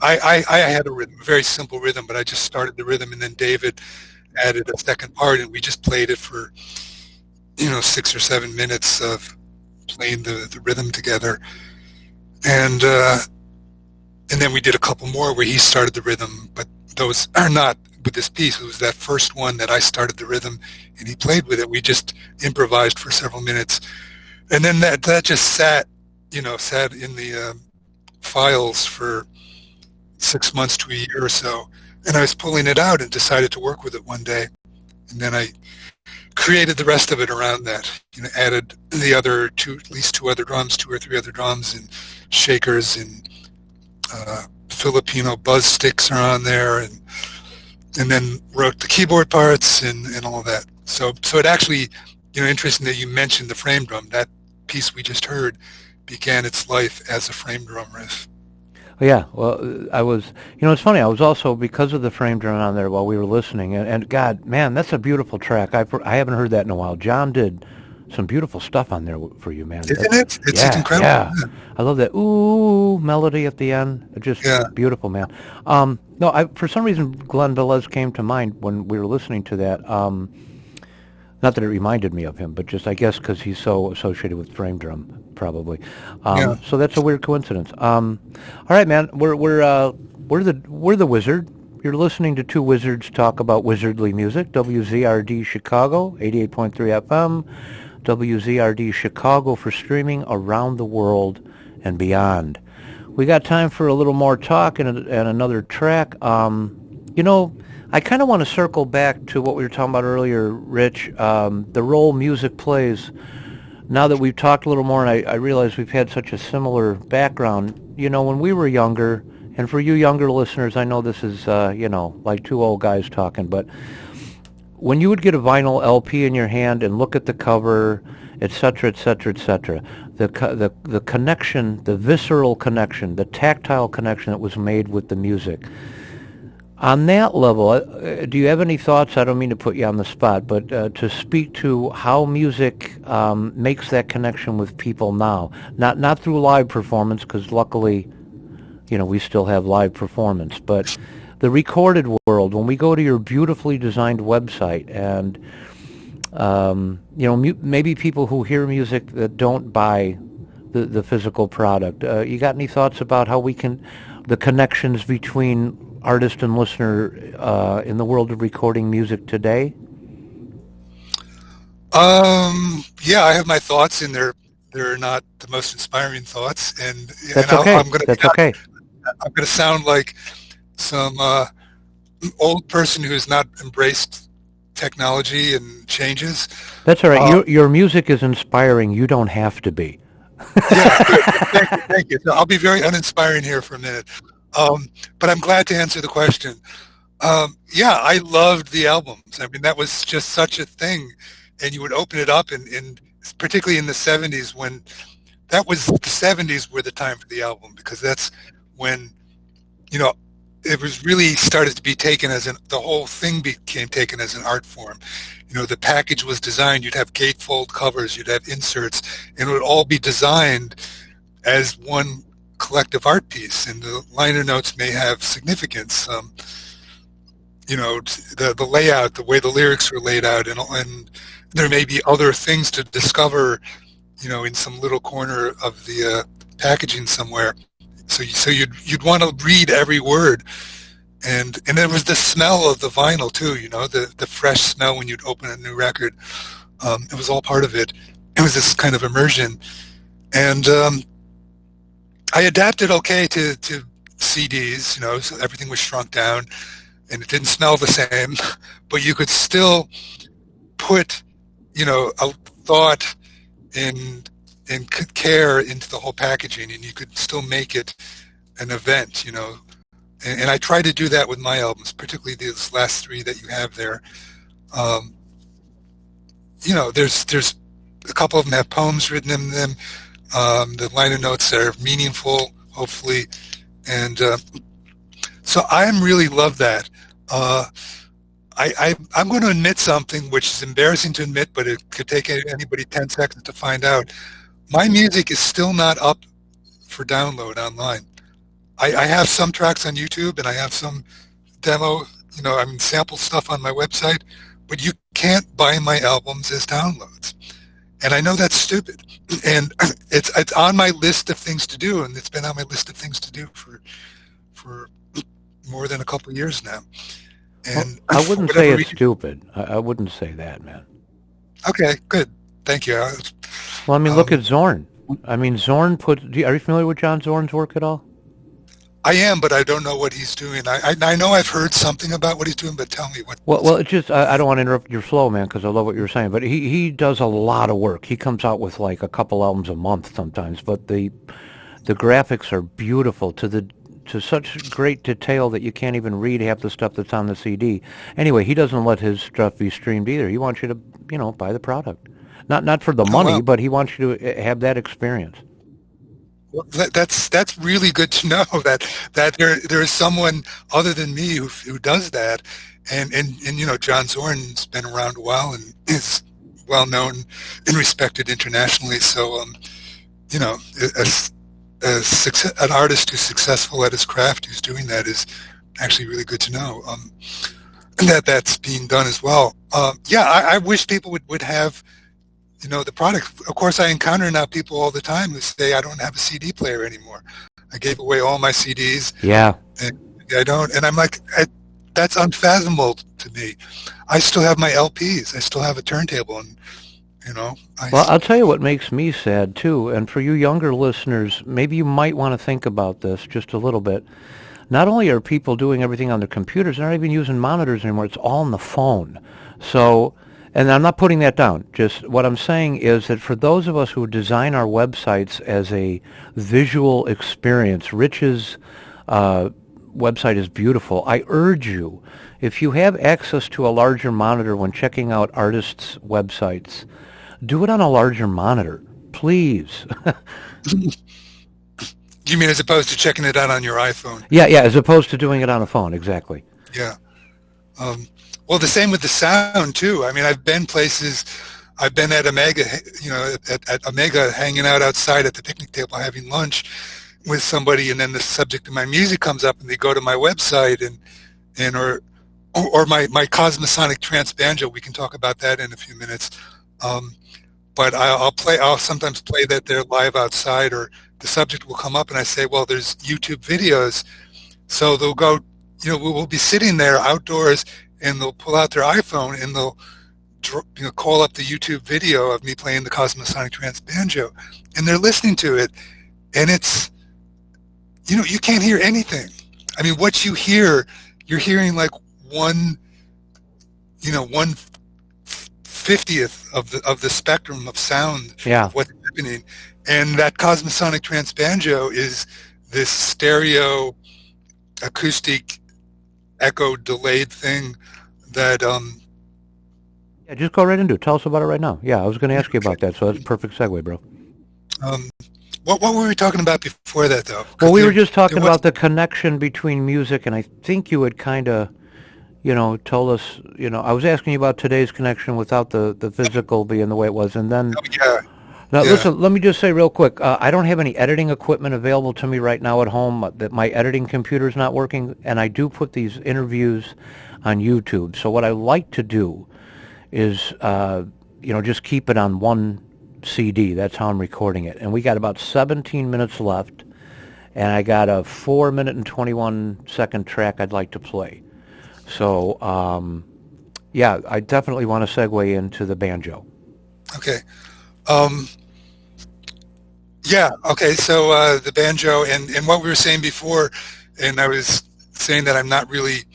I had a rhythm, a very simple rhythm, but I just started the rhythm, and then David added a second part, and we just played it for, 6 or 7 minutes of playing the rhythm together. And then we did a couple more where he started the rhythm, but those are not with this piece. It was that first one that I started the rhythm, and he played with it. We just improvised for several minutes. And then that just sat in the files for 6 months to a year or so. And I was pulling it out and decided to work with it one day. And then I created the rest of it around that, added the other at least two or three other drums, and shakers, and Filipino buzz sticks are on there, and then wrote the keyboard parts and all of that. So it actually, interesting that you mentioned the frame drum. That piece we just heard began its life as a frame drum riff. Yeah, well, I was, it's funny, I was also, because of the frame drum on there while we were listening, and God, man, that's a beautiful track. I haven't heard that in a while. John did some beautiful stuff on there for you, man. Isn't it? It's incredible. Yeah. I love that ooh melody at the end. Just beautiful, man. No, for some reason, Glenn Velez came to mind when we were listening to that. Not that it reminded me of him, but just, I guess, because he's so associated with frame drum, probably. So that's a weird coincidence. All right, man. We're the Wizard. You're listening to two wizards talk about wizardly music. WZRD Chicago, 88.3 FM. WZRD Chicago for streaming around the world and beyond. We got time for a little more talk and another track. I kind of want to circle back to what we were talking about earlier, Rich, the role music plays. Now that we've talked a little more, and I realize we've had such a similar background, when we were younger, and for you younger listeners, I know this is, like two old guys talking, but when you would get a vinyl LP in your hand and look at the cover, et cetera, the connection, the visceral connection, the tactile connection that was made with the music. On that level, do you have any thoughts? I don't mean to put you on the spot, but to speak to how music makes that connection with people now, not through live performance, because luckily, we still have live performance, but the recorded world. When we go to your beautifully designed website, and maybe people who hear music that don't buy the physical product, you got any thoughts about how the connections between artist and listener in the world of recording music today? Yeah, I have my thoughts, and they're not the most inspiring thoughts, and That's okay. I'm gonna sound like some old person who's not embraced technology and changes. That's all right. Your music is inspiring. You don't have to be. Yeah, good. Thank you. So I'll be very uninspiring here for a minute, but I'm glad to answer the question. Yeah, I loved the albums. I mean, that was just such a thing, and you would open it up, and particularly in the '70s, when that was the '70s were the time for the album, because that's when, you know, it was really started to be taken as the whole thing became taken as an art form. You know, the package was designed, you'd have gatefold covers, you'd have inserts, and it would all be designed as one collective art piece, and the liner notes may have significance. You know, the layout, the way the lyrics were laid out, and there may be other things to discover, you know, in some little corner of the packaging somewhere. So you'd want to read every word, and it was the smell of the vinyl too. You know, the fresh smell when you'd open a new record. It was all part of it. It was this kind of immersion, and I adapted okay to CDs. You know, so everything was shrunk down, and it didn't smell the same, but you could still put, you know, a thought and care into the whole packaging, and you could still make it an event, you know. And I try to do that with my albums, particularly these last three that you have there. You know, there's a couple of them have poems written in them. The liner notes are meaningful, hopefully, and so I really love that. I'm going to admit something which is embarrassing to admit, but it could take anybody 10 seconds to find out. My music is still not up for download online. I have some tracks on YouTube, and I have some demo, you know, I mean, sample stuff on my website, but you can't buy my albums as downloads. And I know that's stupid. And it's on my list of things to do, and it's been on my list of things to do for more than a couple of years now. And well, I wouldn't say it's stupid. I wouldn't say that, man. Okay, good. Thank you. Well, I mean, look at Zorn. I mean, Zorn are you familiar with John Zorn's work at all? I am, but I don't know what he's doing. I know I've heard something about what he's doing, but tell me what. Well, it's just I don't want to interrupt your flow, man, because I love what you're saying. But he does a lot of work. He comes out with like a couple albums a month sometimes. But the graphics are beautiful to such great detail that you can't even read half the stuff that's on the CD. Anyway, he doesn't let his stuff be streamed either. He wants you to, you know, buy the product. Not for the money, but he wants you to have that experience. Well, that's really good to know that there is someone other than me who does that, and you know, John Zorn's been around a while and is well known and respected internationally. So you know, an artist who's successful at his craft who's doing that is actually really good to know. And that's being done as well. Yeah, I wish people would have, you know, the product. Of course, I encounter now people all the time who say, I don't have a CD player anymore. I gave away all my CDs. Yeah. And I don't. And I'm like, that's unfathomable to me. I still have my LPs. I still have a turntable. And, you know. Well, I'll tell you what makes me sad, too. And for you younger listeners, maybe you might want to think about this just a little bit. Not only are people doing everything on their computers, they're not even using monitors anymore. It's all on the phone. So... And I'm not putting that down. Just what I'm saying is that for those of us who design our websites as a visual experience, Rich's website is beautiful. I urge you, if you have access to a larger monitor when checking out artists' websites, do it on a larger monitor, please. You mean as opposed to checking it out on your iPhone? Yeah, as opposed to doing it on a phone, exactly. Yeah. Well, the same with the sound too. I mean, I've been places. I've been at Omega, you know, at Omega, hanging out outside at the picnic table, having lunch with somebody, and then the subject of my music comes up, and they go to my website, or my Cosmosonic trance banjo. We can talk about that in a few minutes. But I'll sometimes play that there live outside, or the subject will come up, and I say, well, there's YouTube videos, so they'll go. You know, we'll be sitting there outdoors, and they'll pull out their iPhone and they'll call up the YouTube video of me playing the Cosmosonic Trance banjo, and they're listening to it, and it's, you can't hear anything. I mean, what you hear, you're hearing like 1/50th of the spectrum of sound of what's happening. And that Cosmosonic Trance banjo is this stereo acoustic echo delayed thing that yeah, just go right into it. Tell us about it right now. Yeah, I was going to ask you about that, so that's a perfect segue, bro. What were we talking about before that, though? Well, we were just talking about the connection between music, and I think you had kind of, told us, I was asking you about today's connection without the physical being the way it was, and then... Listen, let me just say real quick, I don't have any editing equipment available to me right now at home. That my editing computer's not working, and I do put these interviews on YouTube. So what I like to do is, just keep it on one CD. That's how I'm recording it. And we got about 17 minutes left, and I got a 4-minute and 21-second track I'd like to play. So, I definitely want to segue into the banjo. Okay. So the banjo and what we were saying before, and I was saying that I'm not really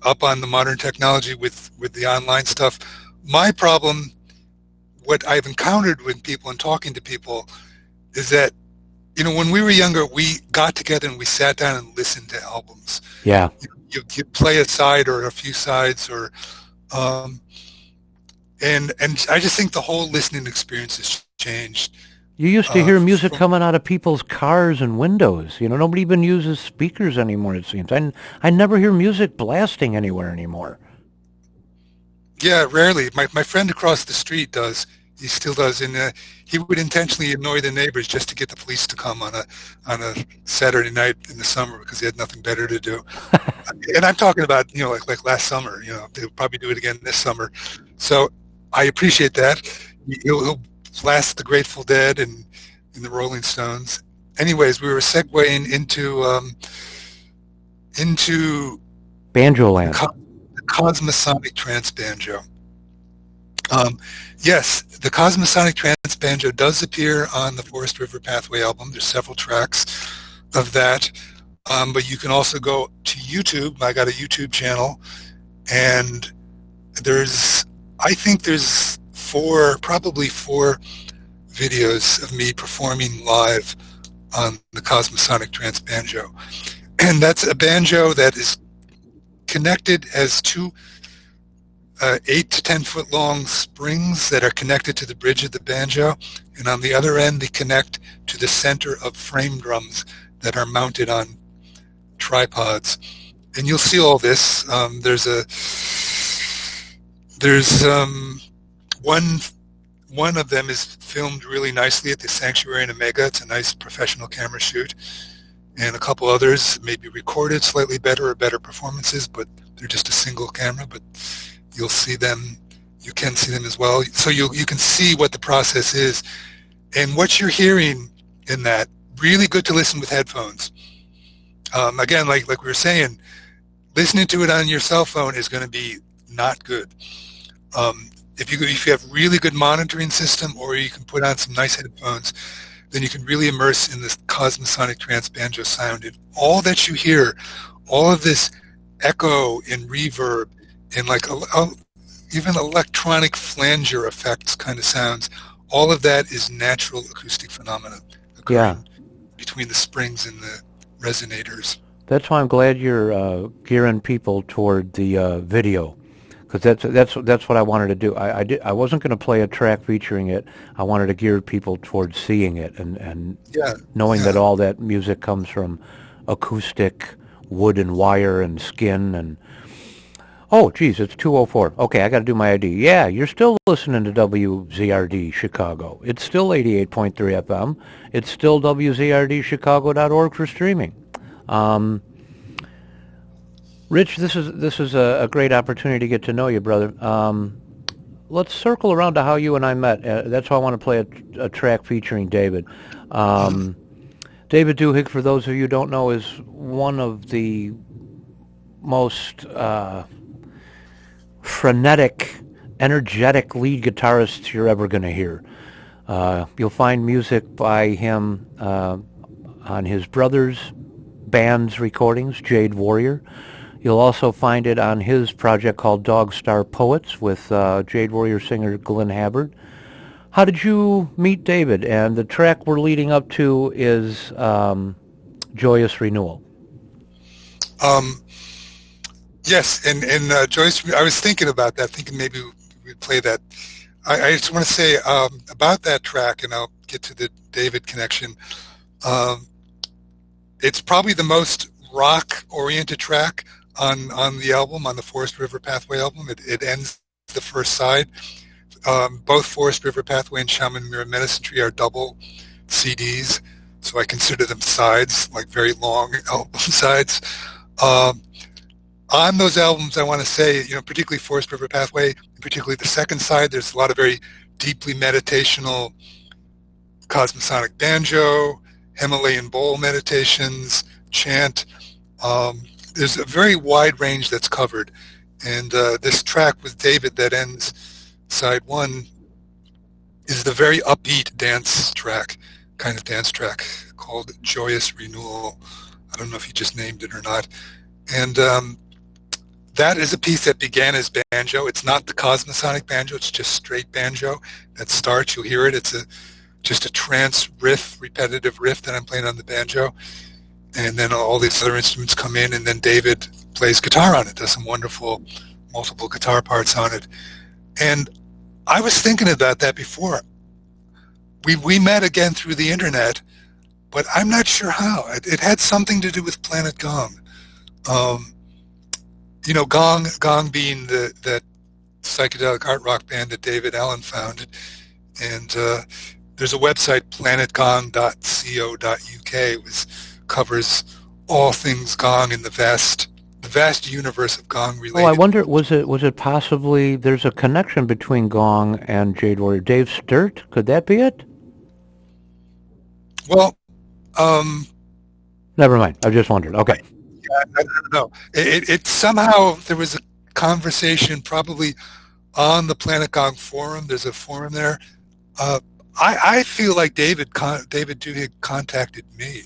up on the modern technology with the online stuff. My problem, what I've encountered with people and talking to people, is that, when we were younger, we got together and we sat down and listened to albums. Yeah. You play a side or a few sides or, and I just think the whole listening experience has changed. You used to hear music coming out of people's cars and windows. Nobody even uses speakers anymore, it seems. I never hear music blasting anywhere anymore. Yeah, rarely. My friend across the street does. He still does, and he would intentionally annoy the neighbors just to get the police to come on a Saturday night in the summer because he had nothing better to do. And I'm talking about like last summer. They'll probably do it again this summer. So I appreciate that. He'll blast the Grateful Dead and the Rolling Stones. Anyways, we were segueing into Banjo Land. The Cosmosonic Trance banjo. Yes, the Cosmosonic Trance banjo does appear on the Forest River Pathway album. There's several tracks of that, but you can also go to YouTube. I got a YouTube channel, and I think there's probably four videos of me performing live on the Cosmosonic Trance banjo. And that's a banjo that is connected as two 8 to 10 foot long springs that are connected to the bridge of the banjo, and on the other end they connect to the center of frame drums that are mounted on tripods. And you'll see all this. One of them is filmed really nicely at the Sanctuary in Omega. It's a nice professional camera shoot. And a couple others may be recorded slightly better or better performances, but they're just a single camera. But you'll see them. You can see them as well. So you can see what the process is. And what you're hearing in that, really good to listen with headphones. Again, like we were saying, listening to it on your cell phone is going to be not good. If you have really good monitoring system, or you can put on some nice headphones, then you can really immerse in this Cosmosonic Trance banjo sound. And all that you hear, all of this echo and reverb and like even electronic flanger effects kind of sounds, all of that is natural acoustic phenomena occurring between the springs and the resonators. That's why I'm glad you're gearing people toward the video, because that's what I wanted to do. I wasn't going to play a track featuring it. I wanted to gear people towards seeing it and knowing that all that music comes from acoustic wood and wire and skin and. Oh, geez, it's 2:04. Okay, I got to do my ID. Yeah, you're still listening to WZRD Chicago. It's still 88.3 FM. It's still WZRDchicago.org for streaming. Rich, this is a great opportunity to get to know you, brother. Let's circle around to how you and I met. That's why I want to play a track featuring David. David Duhig, for those of you who don't know, is one of the most frenetic energetic lead guitarists you're ever going to hear. You'll find music by him on his brother's band's recordings, Jade Warrior. You'll also find it on his project called Dog Star Poets with Jade Warrior singer Glenn Habbard. How did you meet David? And the track we're leading up to is Joyous Renewal. Yes, and Joyce, I was thinking about that, thinking maybe we'd play that. I just want to say about that track, and I'll get to the David connection. It's probably the most rock-oriented track on the album, on the Forest River Pathway album. It ends the first side. Both Forest River Pathway and Shaman Mirror Medicine Tree are double CDs, so I consider them sides, like very long album sides. On those albums, I want to say, particularly Forest River Pathway, and particularly the second side, there's a lot of very deeply meditational cosmosonic banjo, Himalayan bowl meditations, chant. There's a very wide range that's covered. And this track with David that ends side one is the very upbeat dance track, kind of dance track called Joyous Renewal. I don't know if he just named it or not. And that is a piece that began as banjo. It's not the cosmosonic banjo, it's just straight banjo. That starts, you'll hear it. It's just a trance riff, repetitive riff that I'm playing on the banjo. And then all these other instruments come in, and then David plays guitar on it, does some wonderful multiple guitar parts on it. And I was thinking about that before. We met again through the internet, but I'm not sure how. It had something to do with Planet Gong. Gong being that psychedelic art rock band that David Allen founded. And there's a website, planetgong.co.uk, which covers all things Gong in the vast universe of Gong related. Oh, I wonder, was it possibly, there's a connection between Gong and Jade Warrior. Dave Sturt, could that be it? Well, never mind. I just wondered. Okay. I don't know. It somehow, there was a conversation probably on the Planet Gong forum. There's a forum there. I feel like David Duhig contacted me.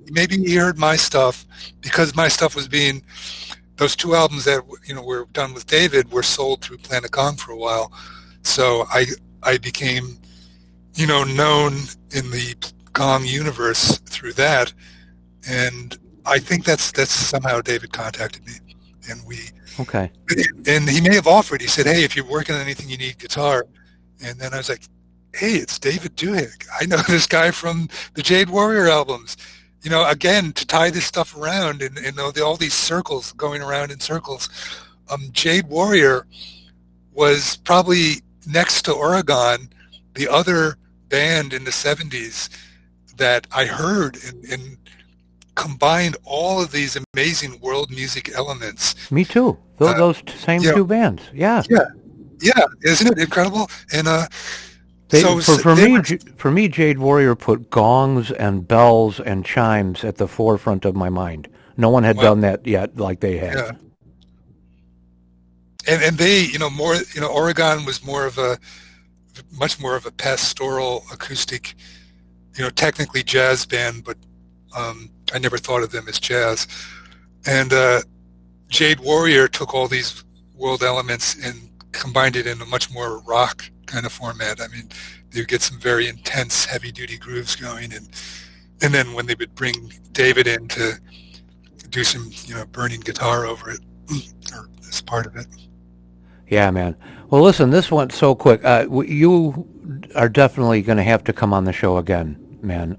Maybe he heard my stuff, because my stuff was being, those two albums that were done with David were sold through Planet Gong for a while. So I became known in the Gong universe through that. And I think that's somehow David contacted me, and okay. And he may have offered. He said, "Hey, if you're working on anything, you need guitar." And then I was like, "Hey, it's David Duhig. I know this guy from the Jade Warrior albums." Again, to tie this stuff around and all these circles going around in circles. Jade Warrior was probably next to Oregon, the other band in the 70s that I heard and combined all of these amazing world music elements. Me too. Those same two bands. Yeah. Yeah. Isn't it incredible? And for me, Jade Warrior put gongs and bells and chimes at the forefront of my mind. No one had done that yet, like they had. Yeah. And they, Oregon was much more of a pastoral acoustic, technically jazz band, but I never thought of them as jazz. And Jade Warrior took all these world elements and combined it in a much more rock kind of format. I mean, they would get some very intense, heavy-duty grooves going, and then when they would bring David in to do some, burning guitar over it, or as part of it. Yeah, man. Well, listen, this went so quick. You are definitely going to have to come on the show again, man.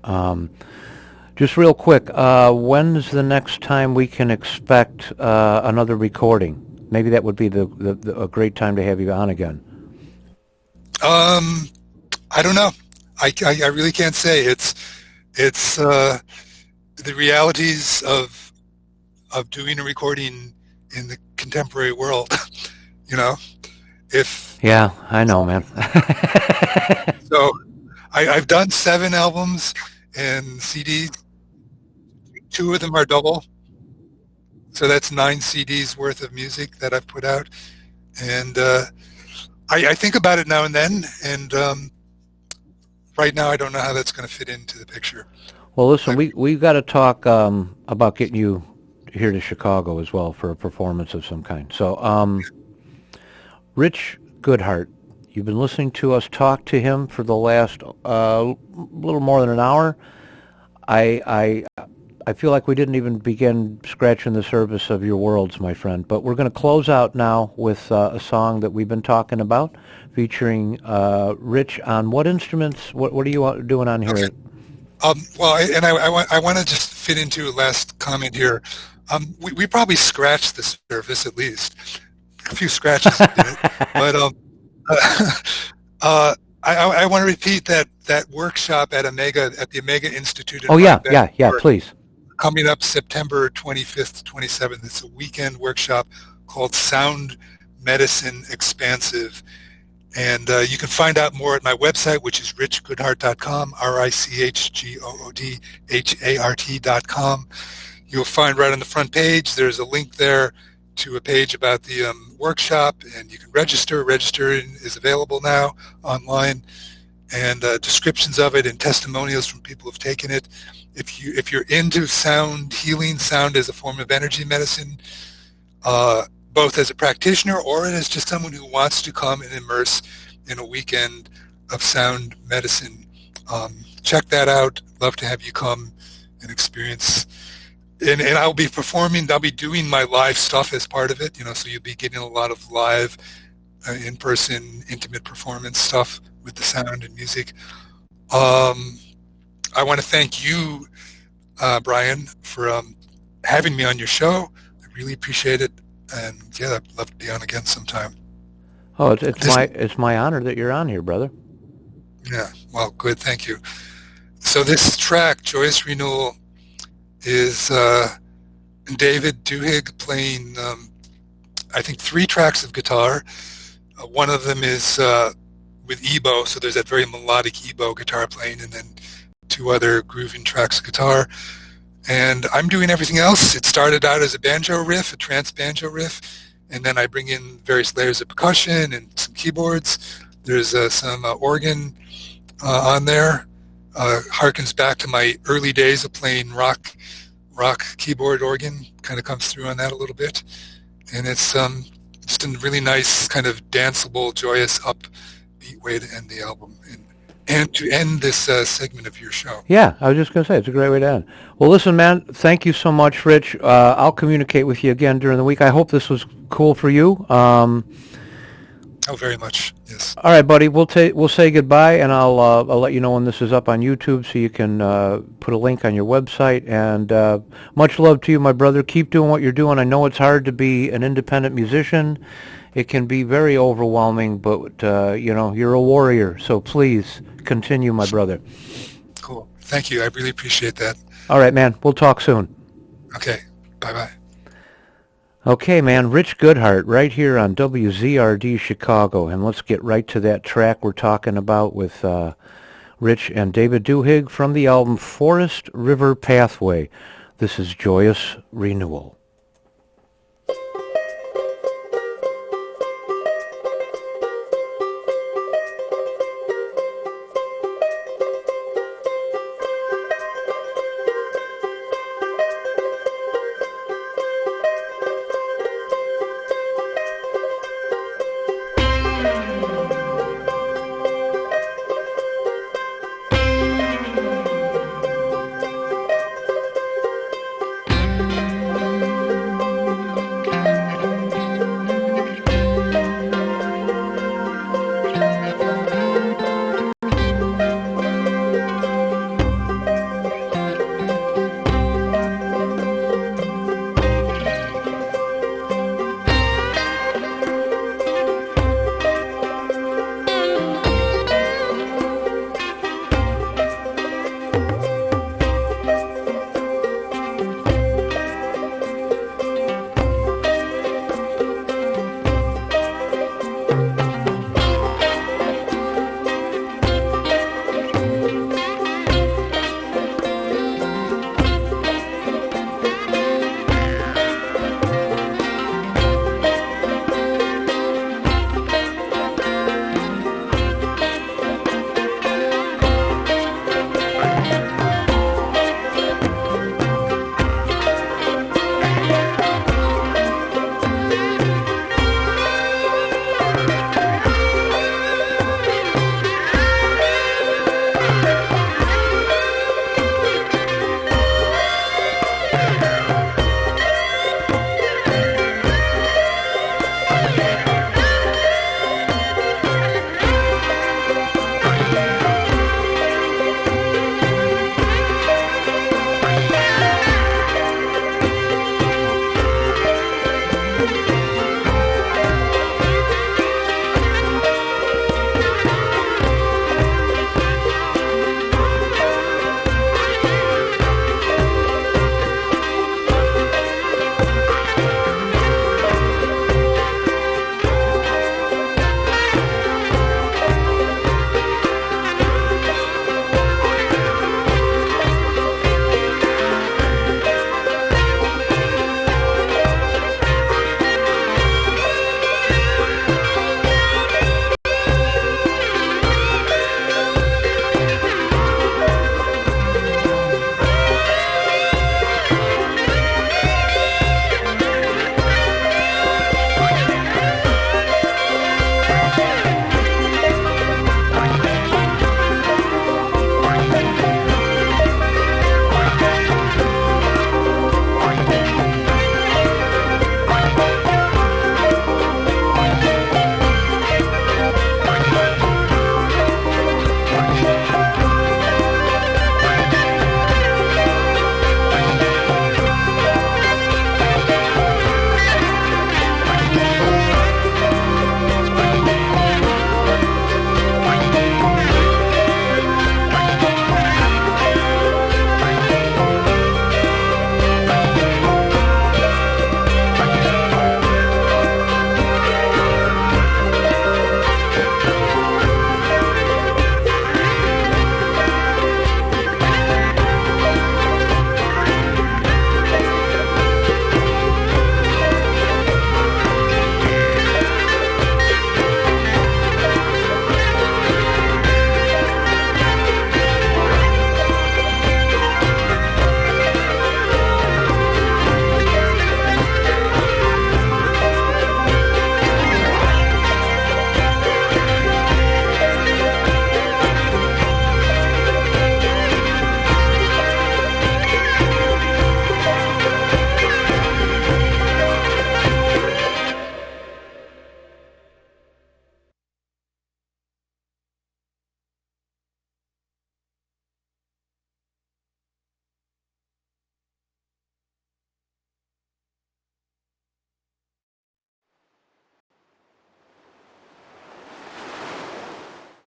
Just real quick, when's the next time we can expect another recording? Maybe that would be a great time to have you on again. I don't know. I really can't say. It's the realities of doing a recording in the contemporary world. Yeah, I know, man. So I've done 7 albums and CDs. 2 of them are double, so that's 9 CDs worth of music that I've put out. And I think about it now and then, and right now I don't know how that's going to fit into the picture. Well, listen, we've got to talk about getting you here to Chicago as well for a performance of some kind. So, Rich Goodhart, you've been listening to us talk to him for the last little more than an hour. I feel like we didn't even begin scratching the surface of your worlds, my friend. But we're going to close out now with a song that we've been talking about, featuring Rich on what instruments? What are you doing on here? Okay. Well, and I want to just fit into a last comment here. We probably scratched the surface at least. A few scratches did it. But I want to repeat that workshop at the Omega Institute. Oh, yeah, please. Coming up September 25th, 27th. It's a weekend workshop called Sound Medicine Expansive. And you can find out more at my website, which is richgoodhart.com, RichGoodhart.com. You'll find right on the front page, there's a link there to a page about the workshop, and you can register. Registering is available now online, and descriptions of it and testimonials from people who've taken it. If you're into sound healing, sound as a form of energy medicine, both as a practitioner or as just someone who wants to come and immerse in a weekend of sound medicine, check that out. Love to have you come and experience. And I'll be performing. I'll be doing my live stuff as part of it. So you'll be getting a lot of live, in-person, intimate performance stuff with the sound and music. I want to thank you, Brian, for having me on your show. I really appreciate it, and yeah, I'd love to be on again sometime. Oh, it's my honor that you're on here, brother. Yeah, well, good, thank you. So this track, Joyous Renewal, is David Duhig playing, I think, 3 tracks of guitar. One of them is with EBow, so there's that very melodic EBow guitar playing, and then 2 other grooving tracks of guitar. And I'm doing everything else. It started out as a banjo riff, a trance banjo riff, and then I bring in various layers of percussion and some keyboards. There's some organ on there. Harkens back to my early days of playing rock keyboard organ. Kind of comes through on that a little bit. And it's just a really nice kind of danceable, joyous, upbeat way to end the album. And to end this segment of your show. Yeah, I was just going to say, it's a great way to end. Well, listen, man, thank you so much, Rich. I'll communicate with you again during the week. I hope this was cool for you. Oh, very much, yes. All right, buddy, we'll say goodbye, and I'll let you know when this is up on YouTube so you can put a link on your website. And much love to you, my brother. Keep doing what you're doing. I know it's hard to be an independent musician. It can be very overwhelming, but, you're a warrior, so please continue, my brother. Cool. Thank you. I really appreciate that. All right, man. We'll talk soon. Okay. Bye-bye. Okay, man. Rich Goodhart right here on WZRD Chicago. And let's get right to that track we're talking about with Rich and David Duhig from the album Forest River Pathway. This is Joyous Renewal.